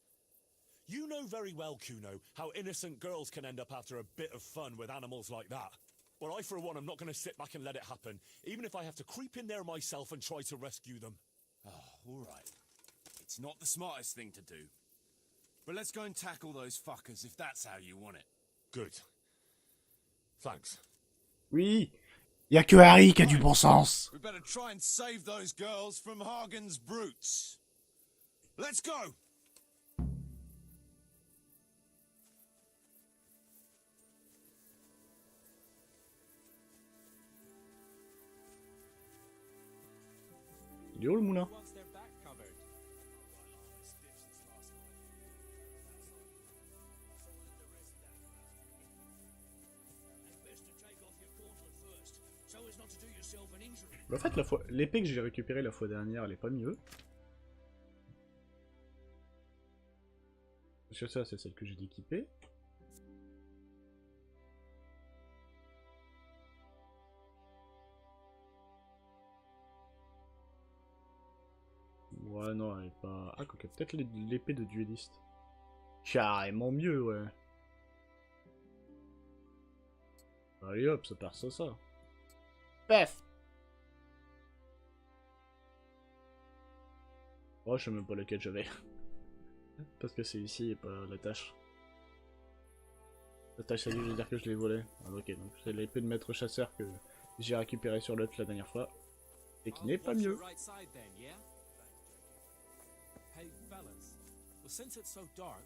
You know very well, Kuno, how innocent girls can end up after a bit of fun with animals like that. Well, I, for one, am not going to sit back and let it happen, even if I have to creep in there myself and try to rescue them. Oh, all right. It's not the smartest thing to do. But let's go and tackle those fuckers if that's how you want it. Good. Thanks. Oui! Y'a que Harry qui a du bon sens! We better try and save those girls from Hagen's brutes. Let's go! Il est où le moulin? En fait, l'épée que j'ai récupérée la fois dernière, elle est pas mieux. Parce que ça, c'est celle que j'ai équipée. Ouais, non, elle est pas... Ah, quoi, peut-être l'épée de dueliste. Carrément mieux, ouais. Allez hop, ça part ça. Pef! Oh, je sais même pas lequel j'avais. Parce que c'est ici et pas la tâche. La tâche, ça veut dire que je l'ai volé. Ah, ok, donc c'est l'épée de maître chasseur que j'ai récupérée sur l'autre la dernière fois. Et qui n'est pas mieux. Hey, fellas. Well, since it's so dark,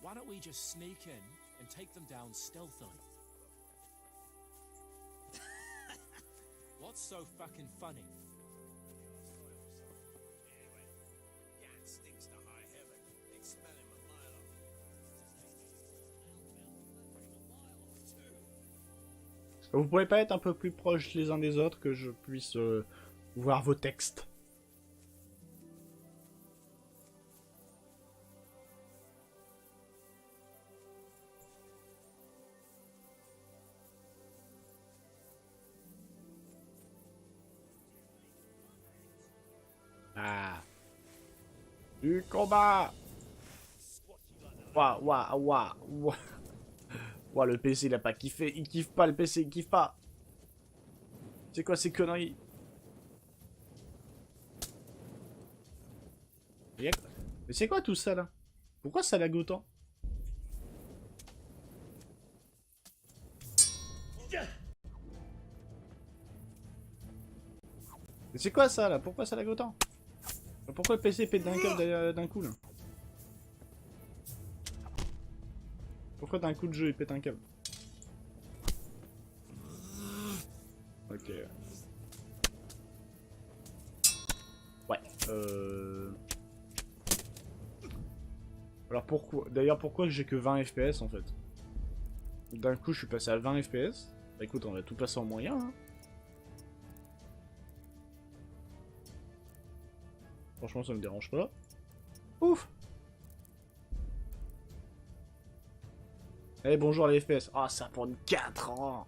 why don't we just sneak in and take them down stealthily? What's so fucking funny? Vous pouvez pas être un peu plus proches les uns des autres que je puisse voir vos textes? Ah. Du combat. Waouh, waouh, waouh. Ouah, le PC il a pas kiffé, il kiffe pas, le PC il kiffe pas. C'est quoi ces conneries? Mais c'est quoi tout ça là? Pourquoi ça lag autant? Mais c'est quoi ça là? Pourquoi ça lag autant? Pourquoi le PC pète d'un câble d'un coup là? Pourquoi d'un coup de jeu il pète un câble? Ok. Ouais. Alors pourquoi? D'ailleurs pourquoi j'ai que 20 FPS en fait? D'un coup je suis passé à 20 FPS. Bah écoute, on va tout passer en moyen. Hein. Franchement ça me dérange pas. Ouf! Eh bonjour les FPS. Ah ça prend 4 ans.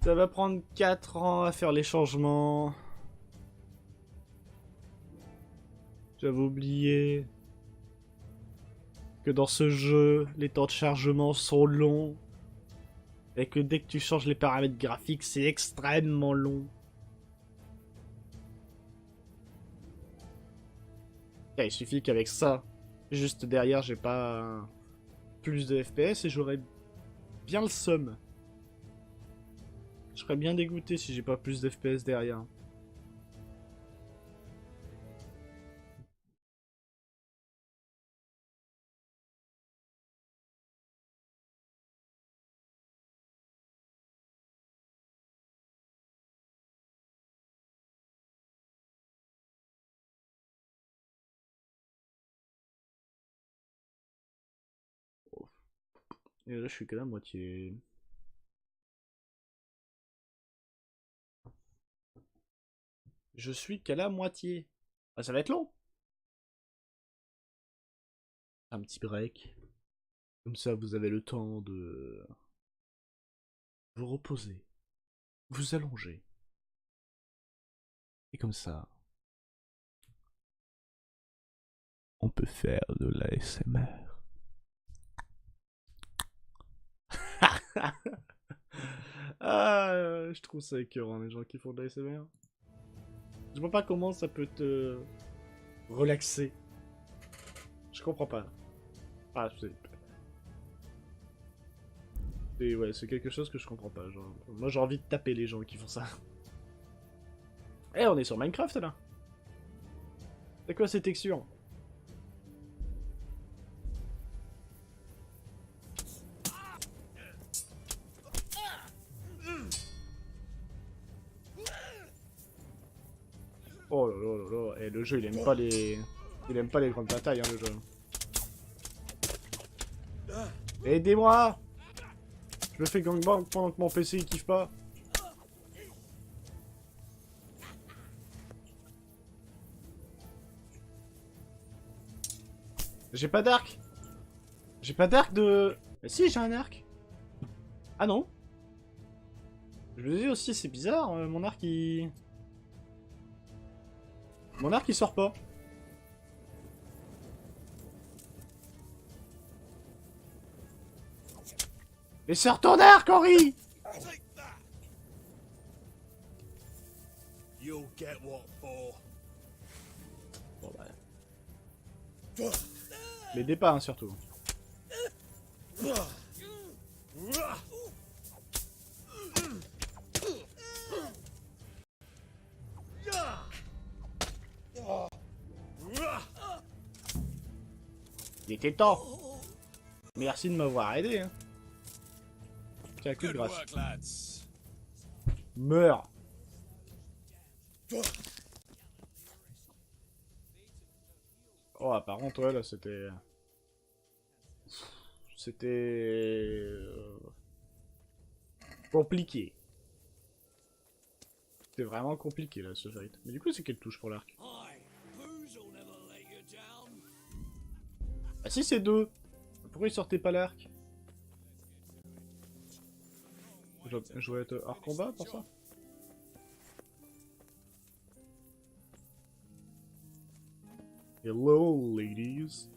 Ça va prendre 4 ans à faire les changements. J'avais oublié que dans ce jeu, les temps de chargement sont longs. Et que dès que tu changes les paramètres graphiques, c'est extrêmement long. Il suffit qu'avec ça, juste derrière, j'ai pas plus de FPS et j'aurais bien le seum. Je serais bien dégoûté si j'ai pas plus de FPS derrière. Et là, je suis qu'à la moitié. Je suis qu'à la moitié. Ah, ça va être long. Un petit break. Comme ça, vous avez le temps de vous reposer, vous allonger. Et comme ça, on peut faire de l'ASMR. Ah, je trouve ça écœurant, les gens qui font de l'ASMR. Je vois pas comment ça peut te relaxer. Je comprends pas. Ah, ouais, c'est quelque chose que je comprends pas. Genre, moi, j'ai envie de taper les gens qui font ça. Eh, on est sur Minecraft, là. C'est quoi ces textures? Oh là là là là. Et le jeu, il aime pas les... Il aime pas les grandes batailles, hein, le jeu. Aidez-moi! Je me fais gangbang pendant que mon PC il kiffe pas. J'ai pas d'arc. J'ai pas d'arc de... Mais si, j'ai un arc. Ah non. Je me dis aussi, c'est bizarre, mon arc il... Mon arc il sort pas. Mais sors ton arc, Henri! You'll get what for. Bon bah... L'aidez pas, hein, surtout. Il était temps. Merci de m'avoir aidé. Hein. Tiens, coup de grâce. Meurs. Oh, par contre, ouais, là, c'était... C'était... compliqué. C'était vraiment compliqué, là, ce fight. Mais du coup, c'est quelle touche pour l'arc? Ah si, c'est 2. Pourquoi il sortait pas l'arc? Je dois être hors combat pour ça? Hello, ladies.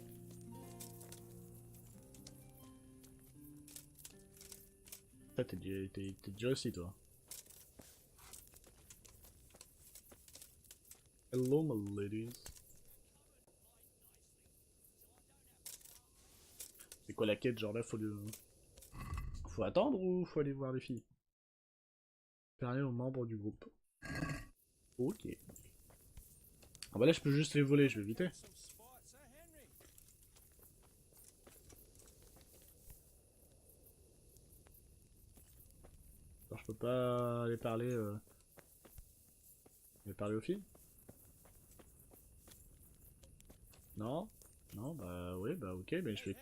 T'es déjà aussi, toi. Hello, my ladies. C'est quoi la quête? Genre là, faut attendre ou faut aller voir les filles? Parler aux membres du groupe. Ok. Ah bah là, je peux juste les voler, je vais éviter. Alors, je peux pas aller parler... aller parler aux filles? Non? Non, bah oui, bah ok, mais je vais...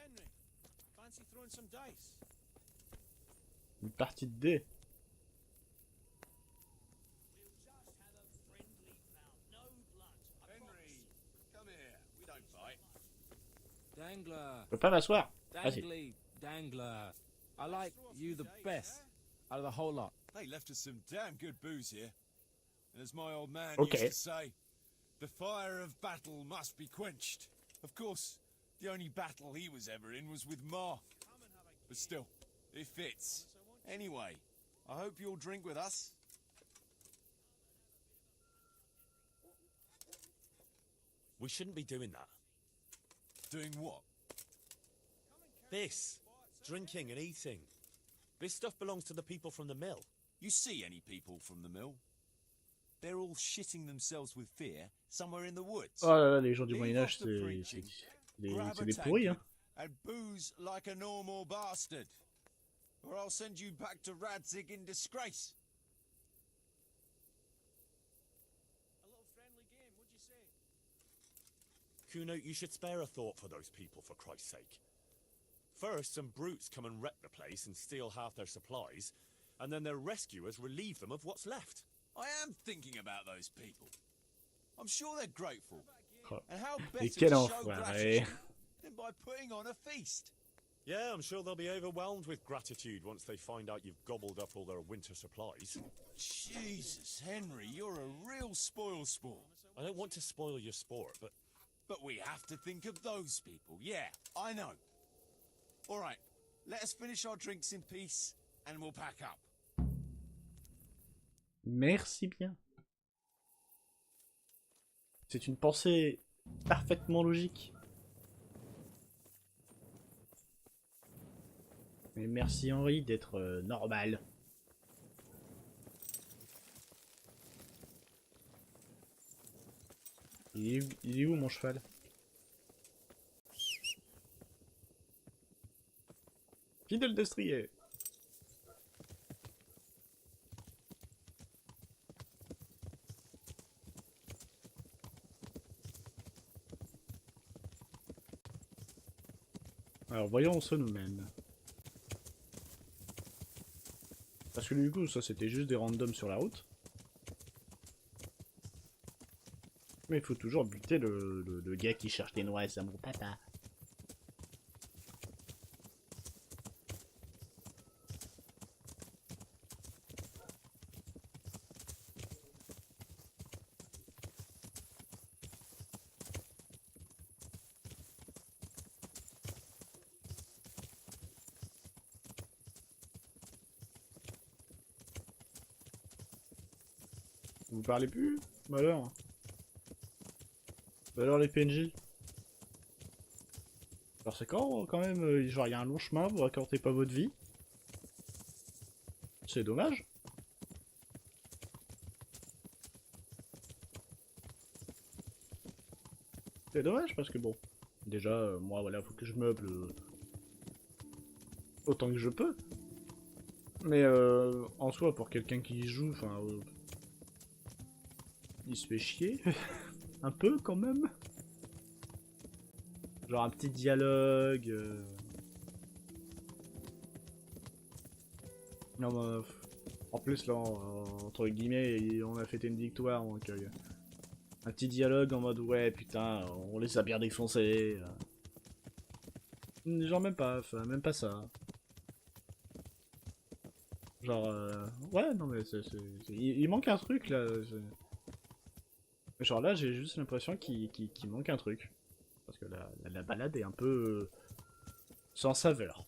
Une partie de dés. Dangler. Je peux pas m'asseoir. Ah si. Dangler. I like you the best out of the whole lot. They left us some damn good booze here. And as my old man Okay. used to say, the fire of battle must be quenched. Of course, the only battle he was ever in was with Ma. But still, it fits. Anyway, I hope you'll drink with us. We shouldn't be doing that. Doing what? This. Drinking and eating. This stuff belongs to the people from the mill. You see any people from the mill? They're all shitting themselves with fear somewhere in the woods. Oh là là, les gens du Leave Moyen-Âge, off the preaching, grab c'est a des pourris, hein. tankard, and booze like a normal bastard. Or I'll send you back to Radzig in disgrace. A little friendly game, what'd you say? Kuno, you should spare a thought for those people, for Christ's sake. First, some brutes come and wreck the place and steal half their supplies, and then their rescuers relieve them of what's left. I am thinking about those people. I'm sure they're grateful. Oh. And how Mais better to quel show enfoiré. gratitude than by putting on a feast? Yeah, I'm sure they'll be overwhelmed with gratitude once they find out you've gobbled up all their winter supplies. Jesus, Henry, you're a real spoil-sport. I don't want to spoil your sport, but... But we have to think of those people. Yeah, I know. All right, let us finish our drinks in peace, and we'll pack up. Merci bien. C'est une pensée parfaitement logique. Mais merci Henri d'être normal. Il est où mon cheval? Fidèle destrier. Alors voyons où ça nous mène. Parce que du coup ça c'était juste des randoms sur la route. Mais il faut toujours buter le gars qui cherche des noix à mon papa. Vous parlez plus? Bah alors. Bah alors les PNJ. Alors c'est quand même, genre il y a un long chemin, vous racontez pas votre vie. C'est dommage. C'est dommage parce que bon, déjà moi voilà, faut que je meuble autant que je peux. Mais en soi pour quelqu'un qui y joue, enfin il se fait chier. Un peu quand même. Genre un petit dialogue. Non mais, en plus là, entre guillemets, on a fêté une victoire, donc un petit dialogue en mode ouais putain, on les a bien défoncés. Genre même pas, enfin même pas ça. Genre ouais non mais il manque un truc là. Genre là j'ai juste l'impression qu'il manque un truc. Parce que la balade est un peu sans saveur.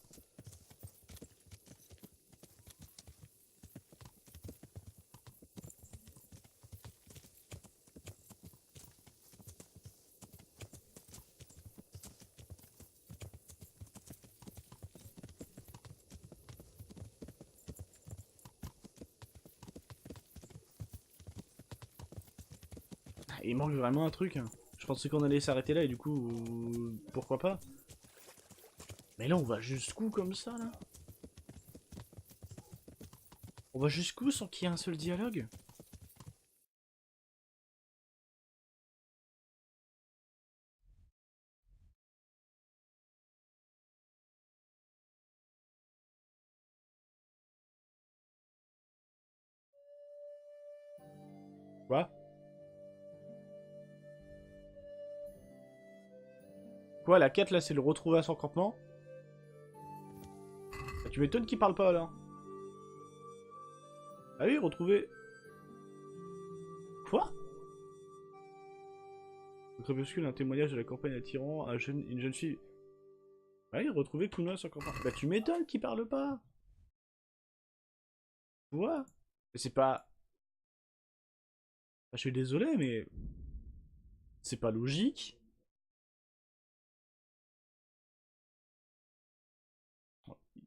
Il manque vraiment un truc. Hein. Je pensais qu'on allait s'arrêter là et du coup, pourquoi pas. Mais là, on va jusqu'où comme ça, là? On va jusqu'où sans qu'il y ait un seul dialogue? Quoi? Quoi, la quête là, c'est le retrouver à son campement? Ah, tu m'étonnes qu'il parle pas là. Ah oui, retrouver. Quoi? Le crépuscule, un témoignage de la campagne attirant une jeune fille. Ah oui, retrouver Kuno à son campement. Bah tu m'étonnes qu'il parle pas. Quoi? Mais c'est pas. Ah, je suis désolé, mais. C'est pas logique.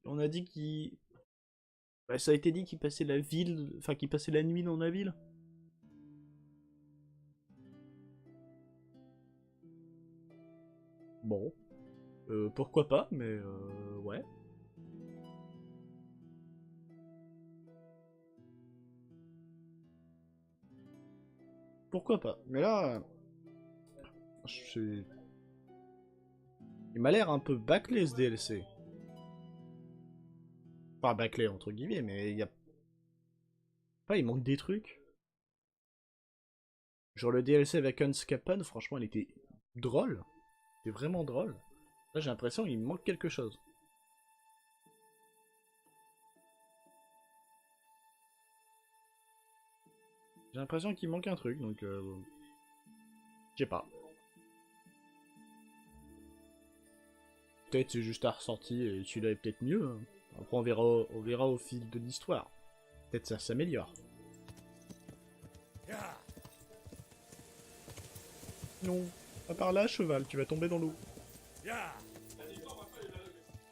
On a dit qu'il... Bah, ça a été dit qu'il passait la ville... Enfin, qu'il passait la nuit dans la ville. Bon. Pourquoi pas, mais ouais. Pourquoi pas. Mais là... Il m'a l'air un peu bâclé ce DLC. Pas bâclé entre guillemets, mais il y a... Pas, il manque des trucs. Genre le DLC avec Unscapen, franchement, il était drôle. C'était vraiment drôle. Là, j'ai l'impression qu'il me manque quelque chose. J'ai l'impression qu'il manque un truc, donc... je sais pas. Peut-être c'est juste un ressenti et celui-là est peut-être mieux. Hein. Après on verra au fil de l'histoire. Peut-être ça s'améliore. Non, pas par là, cheval, tu vas tomber dans l'eau.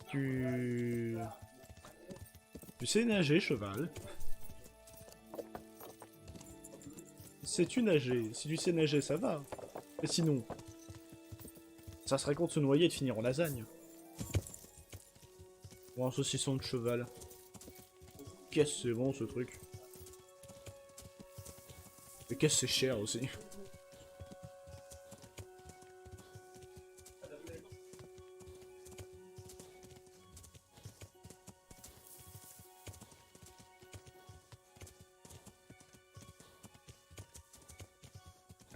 Tu sais nager, cheval. Sais-tu nager? Si tu sais nager, ça va. Et sinon, ça serait con de se noyer et de finir en lasagne. Ou un saucisson de cheval. Qu'est-ce que c'est bon ce truc. Mais qu'est-ce que c'est cher aussi.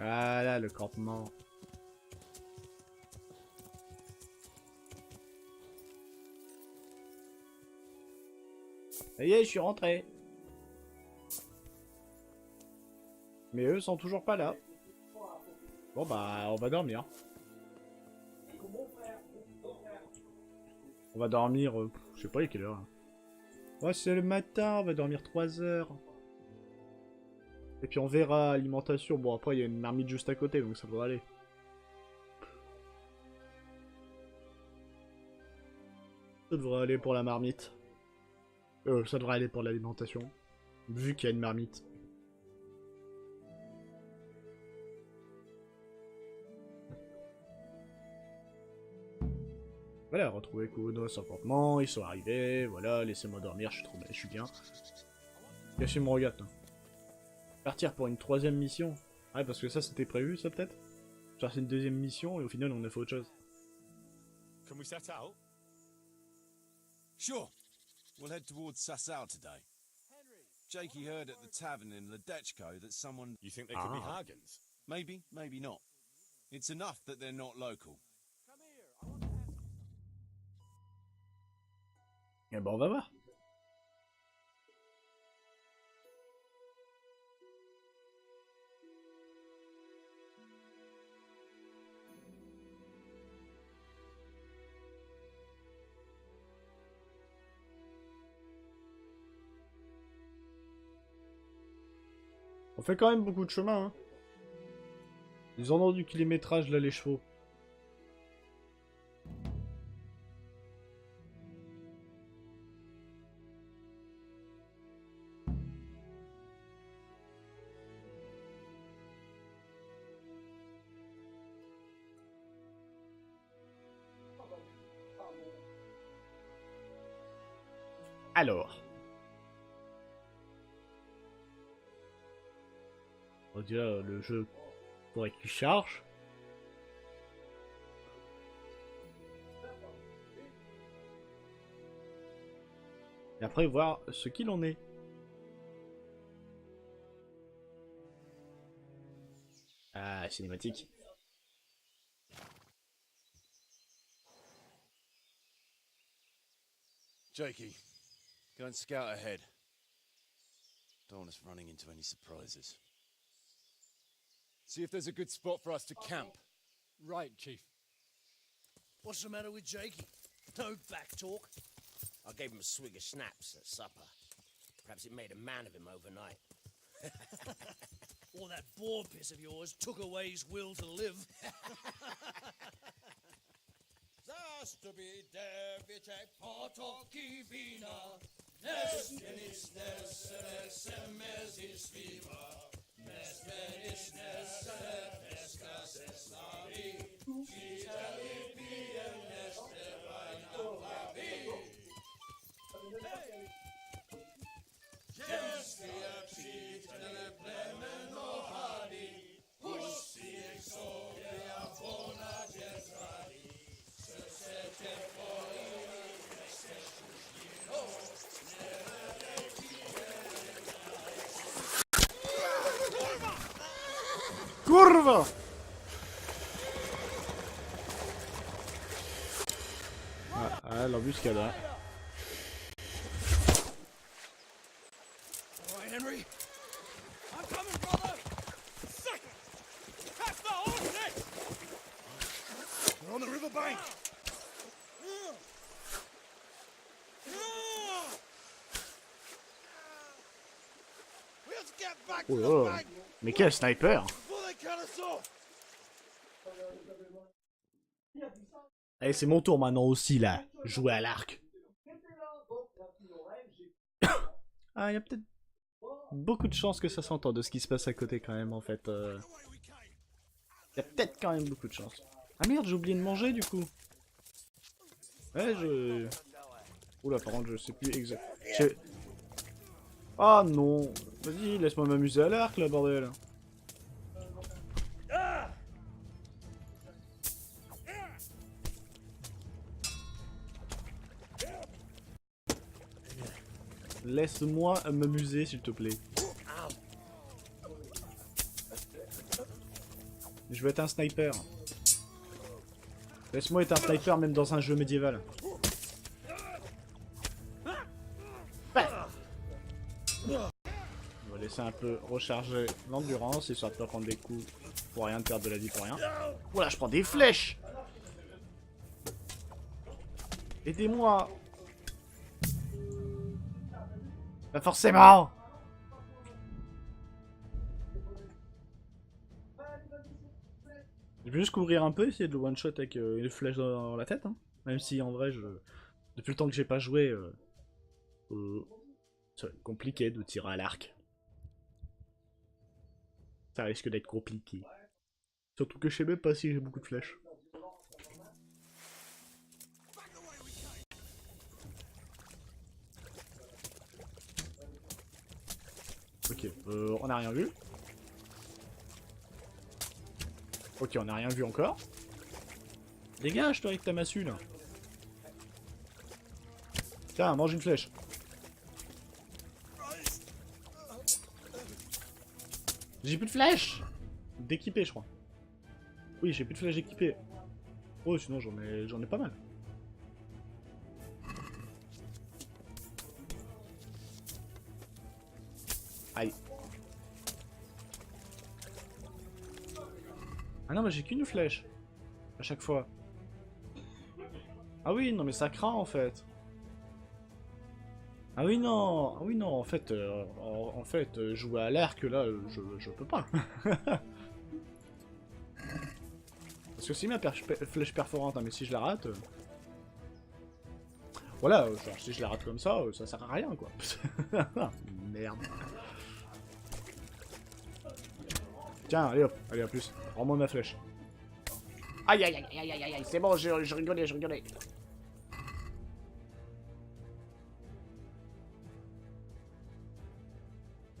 Ah là, le campement. Ça y est, je suis rentré. Mais eux sont toujours pas là. Bon bah, on va dormir. On va dormir, je sais pas, il est quelle heure là. Ouais, c'est le matin, on va dormir 3 heures. Et puis on verra alimentation. Bon, après, il y a une marmite juste à côté, donc ça devrait aller. Ça devrait aller pour la marmite. Ça devrait aller pour l'alimentation. Vu qu'il y a une marmite. Voilà, retrouver Kuno sans campement, ils sont arrivés, voilà, laissez-moi dormir, je suis bien. Cassez mon regard. Hein. Partir pour une 3ème mission. Ouais, parce que ça c'était prévu, ça peut-être. Genre c'est une 2ème mission et au final on a fait autre chose. Can we set out? Sure. We'll head towards Sasau today. Jakey heard at the tavern in Ledechko that someone... You think they could be Hargans? Maybe, maybe not. It's enough that they're not local. Eh ben on va voir. On fait quand même beaucoup de chemin, hein. Ils ont du kilométrage là les chevaux. Alors. On dirait le jeu faudrait qu'il charge. Et après voir ce qu'il en est. Ah, cinématique. Jakey, go and scout ahead. Don't want us running into any surprises. See if there's a good spot for us to camp. Right, Chief. What's the matter with Jakey? No back talk. I gave him a swig of schnapps at supper. Perhaps it made a man of him overnight. Or that boar piss of yours took away his will to live. Zastubi device potoki vina, nesmenis nesere semezis viva, nesmenis nesere pescas eslavi, citali piem neste vaina lavi. Gestia citele plemeno hadi, husi exodia bona gesradi, sete poi nestesciusino, Kurwa! Ah, l'embuscade, hein. All right, Henry. I'm coming, brother. Second. Pass the horse next. We're on the riverbank. We have to get back Oh to là the là. bank Mais quel sniper! before they cut us off. Allez, c'est mon tour maintenant aussi, là. Jouer à l'arc. Ah, il y a peut-être beaucoup de chances que ça s'entende de ce qui se passe à côté quand même, en fait. Il y a peut-être quand même beaucoup de chances. Ah merde, j'ai oublié de manger, du coup. Ouais, je... Oula, par contre, je sais plus exact. Ah non. Vas-y, laisse-moi m'amuser à l'arc, là, bordel. Laisse-moi m'amuser, s'il te plaît. Je veux être un sniper. Laisse-moi être un sniper même dans un jeu médiéval. Ouais. On va laisser un peu recharger l'endurance, histoire de pas prendre des coups pour rien, de perdre de la vie pour rien. Voilà, je prends des flèches. Aidez-moi. Pas forcément. Je vais juste couvrir un peu, essayer de le one shot avec une flèche dans la tête, hein. Même si en vrai, depuis le temps que j'ai pas joué, c'est compliqué de tirer à l'arc. Ça risque d'être compliqué. Surtout que je sais même pas si j'ai beaucoup de flèches. Ok, on a rien vu. Ok, on a rien vu encore. Dégage-toi avec ta massue là. Tiens, mange une flèche. J'ai plus de flèches d'équipées, je crois. Oui, j'ai plus de flèches d'équipées. Oh, sinon j'en ai pas mal. Aïe. Ah non, mais j'ai qu'une flèche. À chaque fois. Ah oui, non, mais ça craint en fait. Ah oui, non. Ah oui, non, en fait, jouer à l'arc, là, je peux pas. Parce que si ma flèche perforante, hein, mais si je la rate... Voilà, genre, si je la rate comme ça sert à rien, quoi. Merde. Tiens, allez hop, allez, à plus. Rends-moi ma flèche. Aïe, aïe, aïe, aïe, aïe, aïe, c'est bon, je rigolais, je rigolais.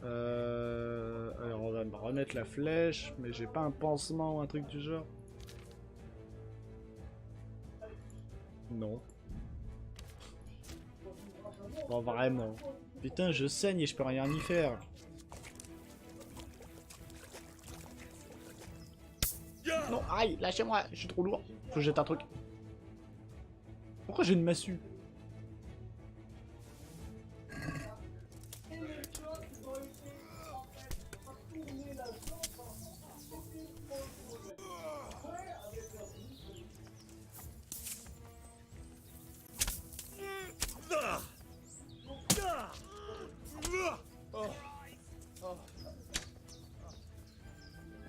Alors, on va me remettre la flèche, mais j'ai pas un pansement ou un truc du genre. Non. Bon, vraiment. Putain, je saigne et je peux rien y faire. Non, aïe, lâchez-moi, je suis trop lourd. Faut que je jette un truc. Pourquoi j'ai une massue?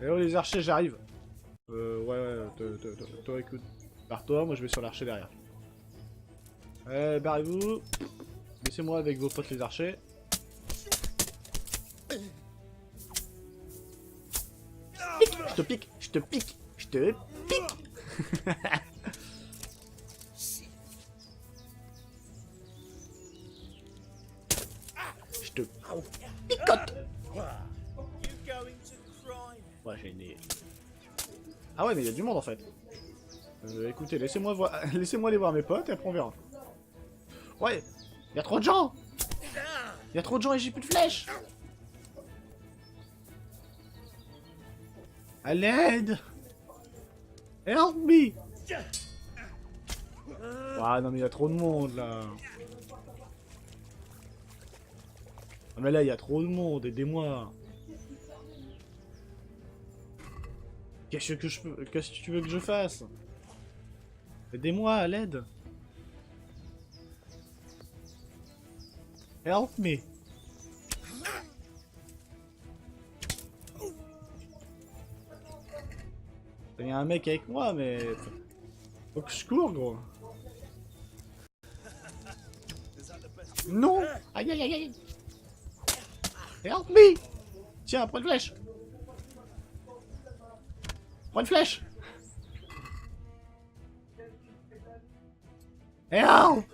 Eh oh les archers, j'arrive. Ouais, toi écoute. Pars-toi, moi je vais sur l'archer derrière. Barrez-vous. Laissez-moi avec vos potes les archers. Pique, je te pique, je te pique, je te pique. Je te picote. Ouais, j'ai une idée. Ah ouais, mais il y a du monde en fait. Écoutez, laissez-moi aller voir mes potes et après on verra. Ouais, il y a trop de gens. Il y a trop de gens et j'ai plus de flèches. À l'aide. Help me. Ah non mais il y a trop de monde là. Ah mais là il y a trop de monde, aidez-moi. Qu'est-ce que tu veux que je fasse? Aidez-moi à l'aide. Help me. Il y a un mec avec moi, mais... Faut que je cours, gros. Non. Aïe, aïe, aïe, aïe. Help me. Tiens, prends une flèche. Prends une flèche. Help.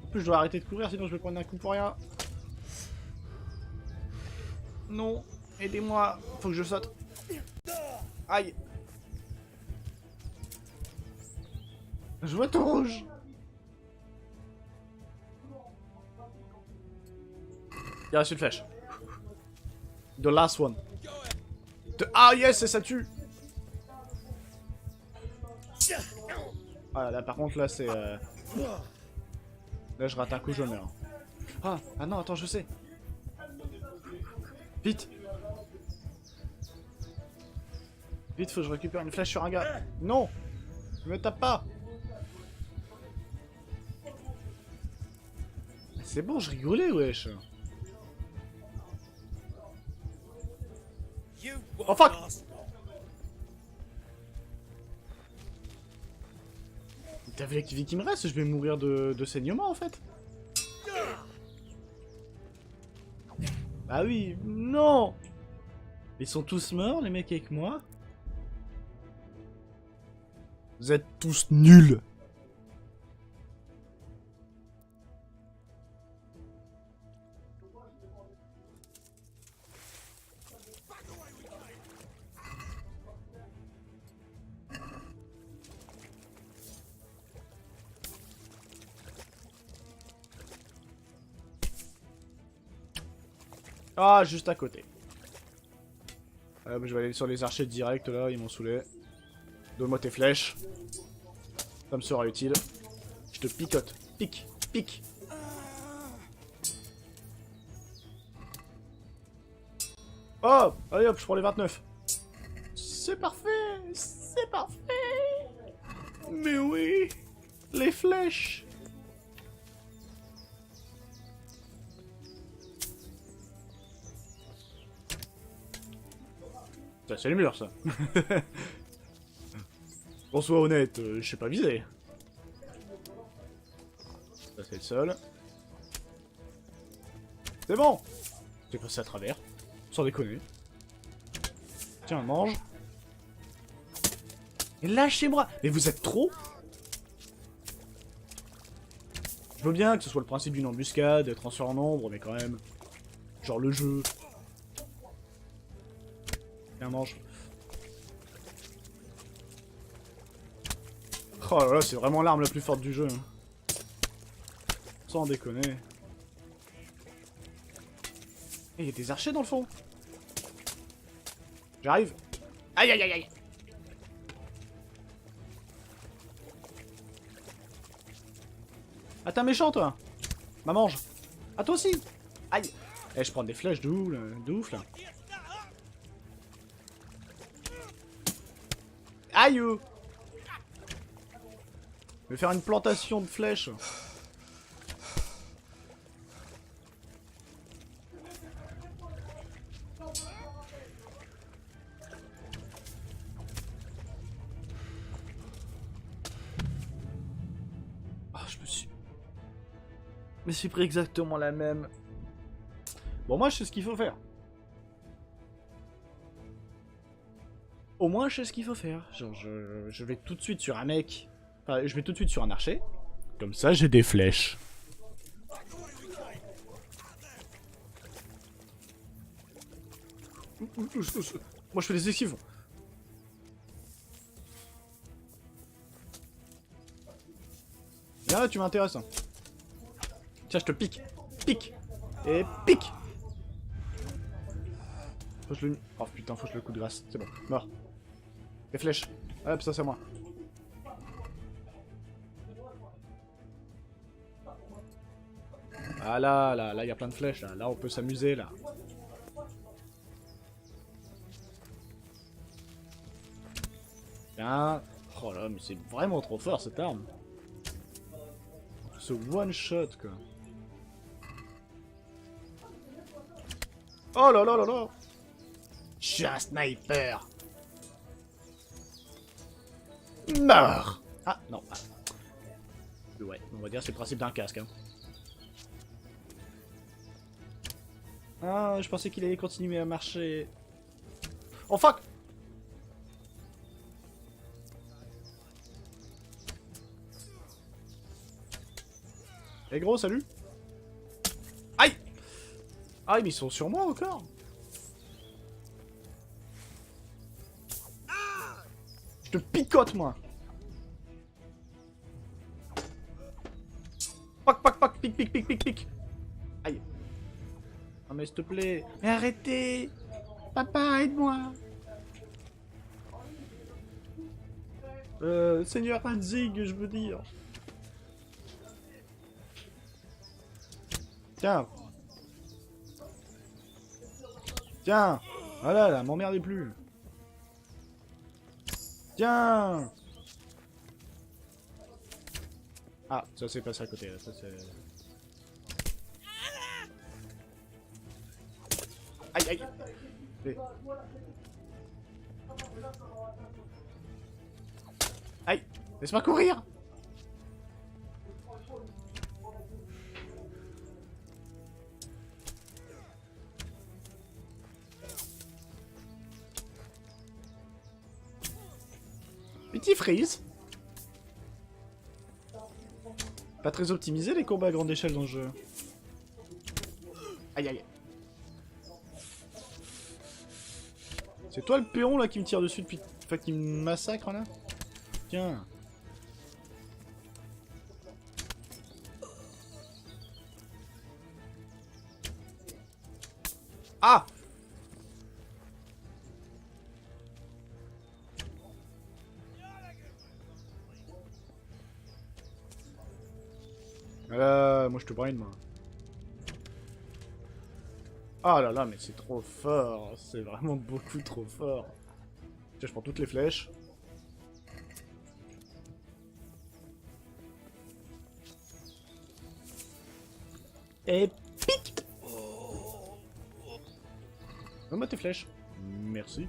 En plus, je dois arrêter de courir, sinon je vais prendre un coup pour rien. Non. Aidez-moi. Faut que je saute. Aïe. Je vois tout rouge. Il reste une flèche. The last one. Ah yes, ça tue. Ah là par contre là c'est... Là je rate un coup, je meurs. Ah non, attends, je sais. Vite. Vite, faut que je récupère une flèche sur un gars. Non. Ne me tape pas. C'est bon, je rigolais, wesh. Oh fuck. T'as vu l'activité qui me reste? Je vais mourir de saignement en fait. Bah oui, non. Ils sont tous morts, les mecs avec moi. Vous êtes tous nuls. Ah, juste à côté. Je vais aller sur les archers direct là, ils m'ont saoulé. Donne-moi tes flèches. Ça me sera utile. Je te picote. Pique, pique. Oh, allez hop, je prends les 29. C'est parfait, c'est parfait. Mais oui, les flèches. Ça, c'est le mur, ça. Qu'on soit honnête, je sais pas viser. Ça, c'est le seul. C'est bon. T'es passé à travers. Sans déconner. Tiens, mange. Et lâchez-moi. Mais vous êtes trop. Je veux bien que ce soit le principe d'une embuscade, être en surnombre, mais quand même. Genre le jeu. Tiens, mange. Oh là là, c'est vraiment l'arme la plus forte du jeu. Hein. Sans déconner. Et il y a des archers dans le fond. J'arrive. Aïe aïe aïe aïe. Ah t'es un méchant toi. Bah mange. Ah toi aussi. Aïe. Eh je prends des flèches de ouf là. Aïe. Je vais faire une plantation de flèches. me suis pris exactement la même. Bon, moi, je sais ce qu'il faut faire. Au moins, je sais ce qu'il faut faire. Genre, je vais tout de suite sur un mec. Enfin, je vais tout de suite sur un archer. Comme ça, j'ai des flèches. Moi, je fais des esquives. Viens là, tu m'intéresses. Hein. Tiens, je te pique. Pique. Et pique. Faut que je le... Oh putain, faut que je le coup de grâce. C'est bon, mort. Les flèches. Hop, ça c'est à moi. Ah là, il y a plein de flèches là. Là, on peut s'amuser là. Tiens. Oh là, mais c'est vraiment trop fort cette arme. Ce one shot quoi. Oh là là là là. Je suis un sniper. Meurs. Ah non. Ah. Ouais, on va dire c'est le principe d'un casque. Hein. Ah, je pensais qu'il allait continuer à marcher. Oh fuck. Eh gros, salut. Aïe. Ah, mais ils sont sur moi encore. Je te picote, moi. Pac, pac, pac, pic, pic, pic, pic, pic. Aïe. Non mais s'il te plaît. Mais arrêtez. Papa, aide-moi. Seigneur Hanzig, je veux dire. Tiens. Tiens. Voilà, là, m'emmerdez plus. Tiens. Ah, ça s'est passé à côté, là. Ça c'est... Aïe, aïe. Et... Aïe. Laisse-moi courir. Petit freeze. Pas très optimisé les combats à grande échelle dans le jeu. Aïe aïe. C'est toi le péon là qui me tire dessus depuis... Enfin qui me massacre là. Tiens. Ah! Moi je te brain moi. Ah là là, mais c'est trop fort. C'est vraiment beaucoup trop fort. Tiens, je prends toutes les flèches. Et pique. Donne-moi tes flèches. Merci.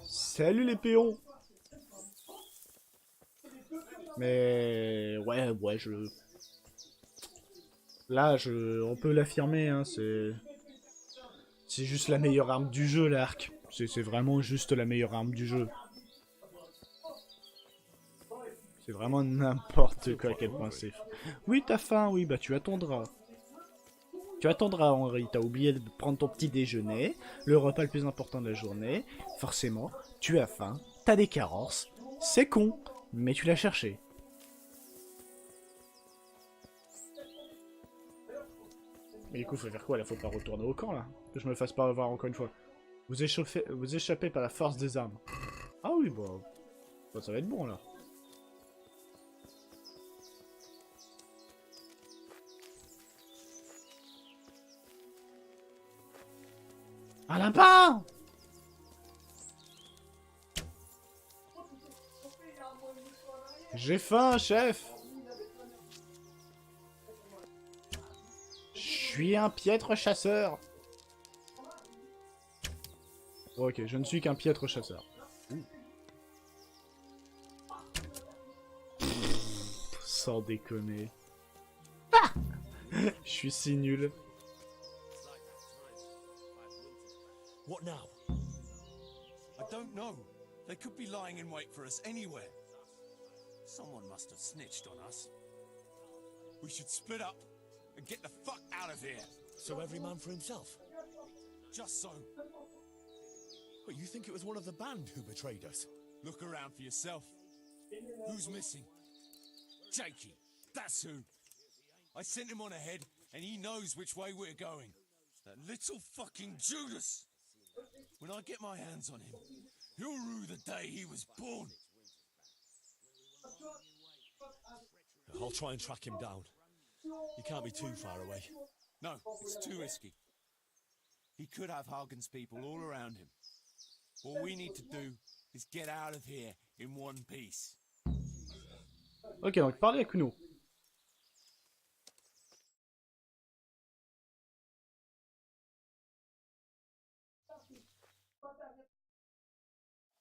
Salut les péons. Mais... Ouais, je... Là, on peut l'affirmer, hein, c'est... C'est juste la meilleure arme du jeu, l'arc. C'est vraiment juste la meilleure arme du jeu. C'est vraiment n'importe quoi à quel point c'est... Oui, t'as faim, oui, bah tu attendras. Tu attendras, Henri, t'as oublié de prendre ton petit déjeuner, le repas le plus important de la journée. Forcément, tu as faim, t'as des carences, c'est con, mais tu l'as cherché. Mais du coup, faut faire quoi là? Faut pas retourner au camp là? Que je me fasse pas avoir encore une fois. Vous échappez par la force des armes. Ah oui, bah ça va être bon là. Un lapin! J'ai faim, chef! suis un piètre chasseur. Ok, je ne suis qu'un piètre chasseur. Sans déconner. Ah je suis si nul. What now? I don't know. They could be lying in wait for us anywhere. Someone must have snitched on us. We should split up and get the fuck out of here. So every man for himself? Just so. But you think it was one of the band who betrayed us? Look around for yourself. Who's missing? Jakey. That's who. I sent him on ahead, and he knows which way we're going. That little fucking Judas. When I get my hands on him, he'll rue the day he was born. I'll try and track him down. You can't be too far away. No, it's too risky. He could have Hagen's people all around him. All we need to do is get out of here in one piece. Ok, donc parlez à Kuno.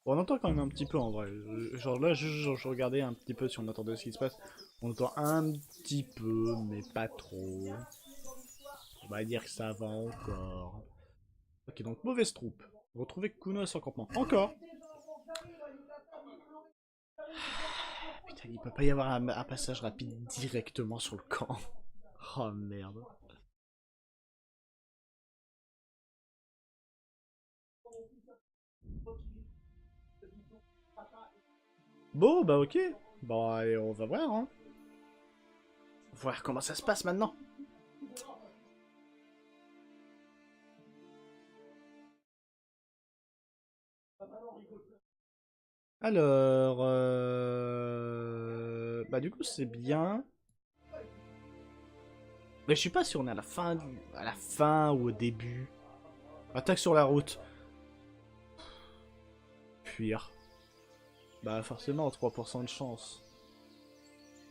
Bon, on entend quand même un petit peu en vrai. Genre là, je regardais un petit peu si on entendait ce qui se passe. On entend un petit peu, mais pas trop. On va dire que ça va encore. Ok, donc mauvaise troupe. Retrouver Kuno à son campement. Encore. Putain, il peut pas y avoir un passage rapide directement sur le camp. Oh merde. Bon, bah ok. Bon, allez, on va voir, hein. Voir comment ça se passe maintenant. Alors, bah du coup c'est bien. Mais je sais pas si on est à la fin ou au début. Attaque sur la route. Fuir. Bah forcément 3% de chance.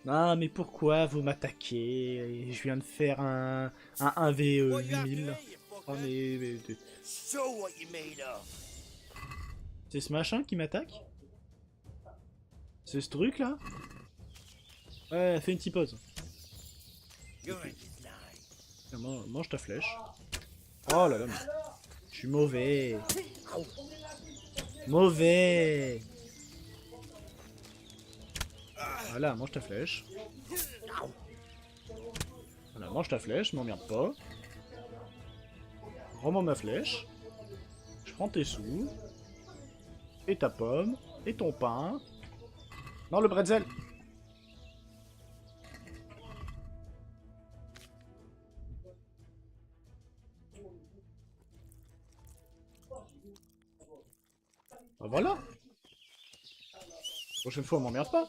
Ah mais pourquoi vous m'attaquez? Je viens de faire un 1v 8000. Oh mais... C'est ce machin qui m'attaque? C'est ce truc là? Ouais, fais une petite pause. Mange ta flèche. Oh là là, je suis mauvais. Mauvais. Voilà, mange ta flèche. Voilà, mange ta flèche, m'emmerde pas. Rends-moi ma flèche. Je prends tes sous. Et ta pomme. Et ton pain. Non, le bretzel. Bah voilà. Prochaine fois, on m'emmerde pas.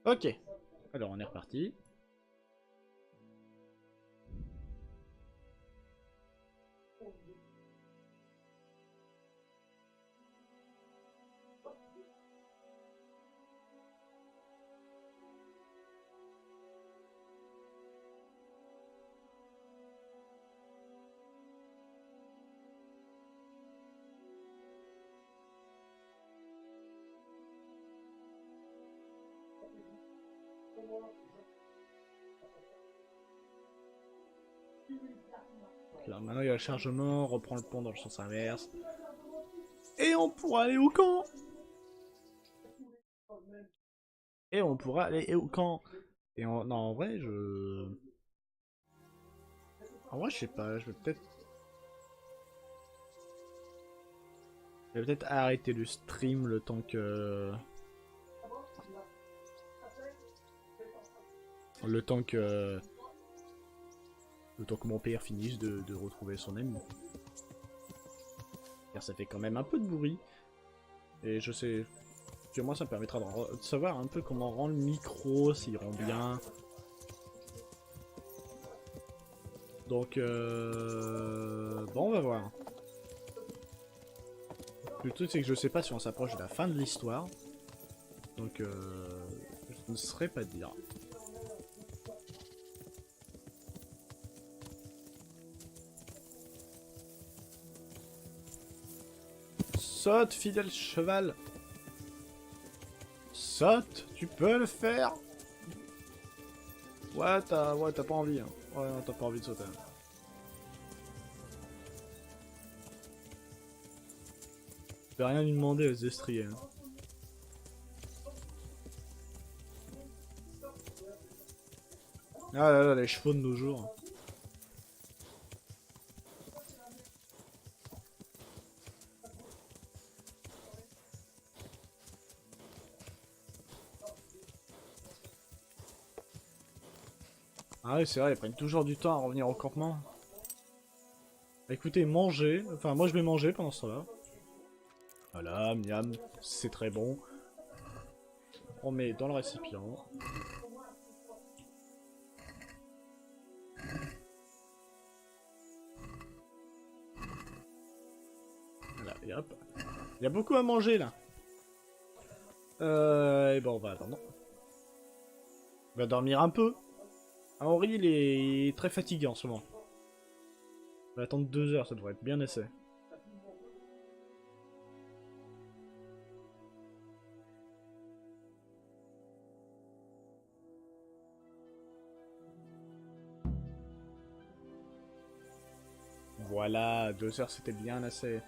Ok. Alors, on est reparti. Là, maintenant il y a le chargement, on reprend le pont dans le sens inverse. Et on pourra aller au camp. Et on pourra aller au camp. Et non, en vrai, En vrai, je sais pas, je vais peut-être... Je vais peut-être arrêter le stream le temps que... Le temps que mon père finisse de retrouver son ami. Car ça fait quand même un peu de bruit. Et je sais... Que moi ça me permettra de savoir un peu comment rend le micro, s'il rend bien. Donc bon, on va voir. Le truc c'est que je sais pas si on s'approche de la fin de l'histoire. Donc Je ne saurais pas dire. Saute, fidèle cheval. Saute, tu peux le faire. Ouais, t'as pas envie. Hein. Ouais, non, t'as pas envie de sauter. Je peux rien lui demander aux estriers. Hein. Ah là là, les chevaux de nos jours. Ah oui, c'est vrai, ils prennent toujours du temps à revenir au campement. Écoutez, mangez. Enfin, moi je vais manger pendant ce temps-là. Voilà, miam, c'est très bon. On met dans le récipient. Voilà, et hop. Il y a beaucoup à manger là. Et bon, on va attendre. On va dormir un peu. Henri, il est très fatigué en ce moment. On va attendre 2 heures, ça devrait être bien assez. Voilà, 2 heures c'était bien assez.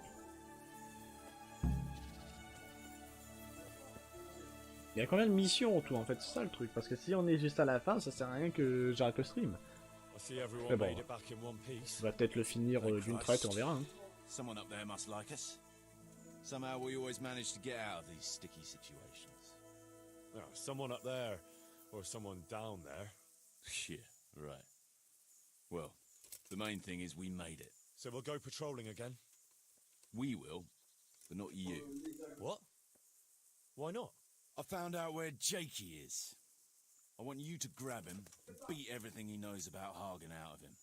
Il y a combien de missions en tout en fait, c'est ça le truc. Parce que si on est juste à la fin, ça sert à rien que j'arrête le stream. Mais bon, on va peut-être le finir d'une traite et on verra. Hein. Someone up there must like us. Somehow we always manage to get out of these sticky situations. Oh, someone up there, or someone down there. Yeah, right. Well, the main thing is we made it. So we'll go patrolling again? We will, but not you. What? Why not? I found out where Jakey is. I want you to grab him and beat everything he knows about Hagen out of him.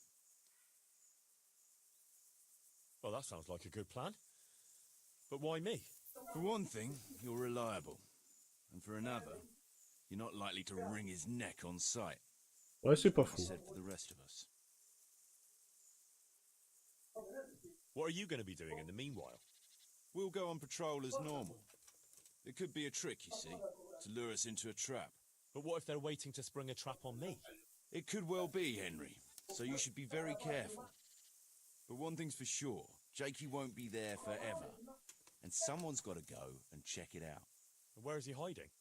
Well, that sounds like a good plan. But why me? For one thing, you're reliable. And for another, you're not likely to wring his neck on sight. Ouais, c'est pas fou. Said for the rest of us. What are you going to be doing in the meanwhile? We'll go on patrol as normal. It could be a trick, you see, to lure us into a trap. But what if they're waiting to spring a trap on me? It could well be, Henry. So you should be very careful. But one thing's for sure, Jakey won't be there forever. And someone's got to go and check it out. Where is he hiding?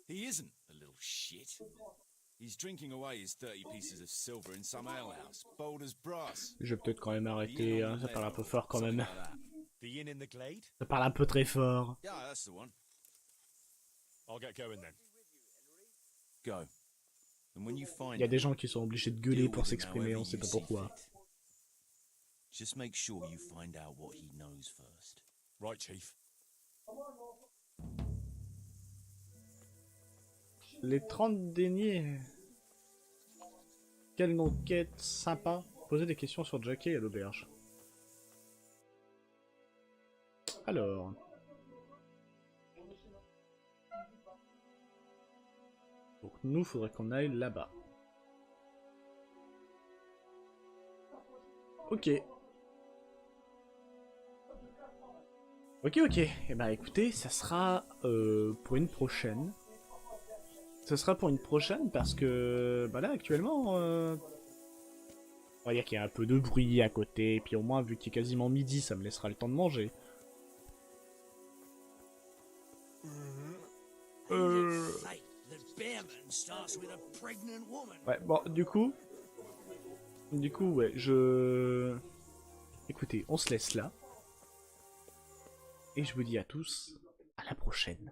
He isn't, a little shit. He's drinking away his 30 pieces of silver in some alehouse, bold as brass. Je vais peut-être quand même arrêter, hein, ça parle un peu fort quand même. The inn in the glade? Ça parle un peu très fort. Yeah, that's the one. I'll get going then. Go. And when you find Il y a des gens qui sont obligés de gueuler pour s'exprimer, on sait pas pourquoi. Just make sure you find out what he knows first. Right, Chief. Les 30 deniers. Quelle enquête sympa. Poser des questions sur Jackie à l'auberge. Alors. Donc nous, faudrait qu'on aille là-bas. Ok. Ok. Eh ben écoutez, ça sera pour une prochaine. Ce sera pour une prochaine parce que bah là actuellement on va dire qu'il y a un peu de bruit à côté, et puis au moins vu qu'il est quasiment midi ça me laissera le temps de manger. Ouais, bon du coup ouais, écoutez, on se laisse là et je vous dis à tous à la prochaine.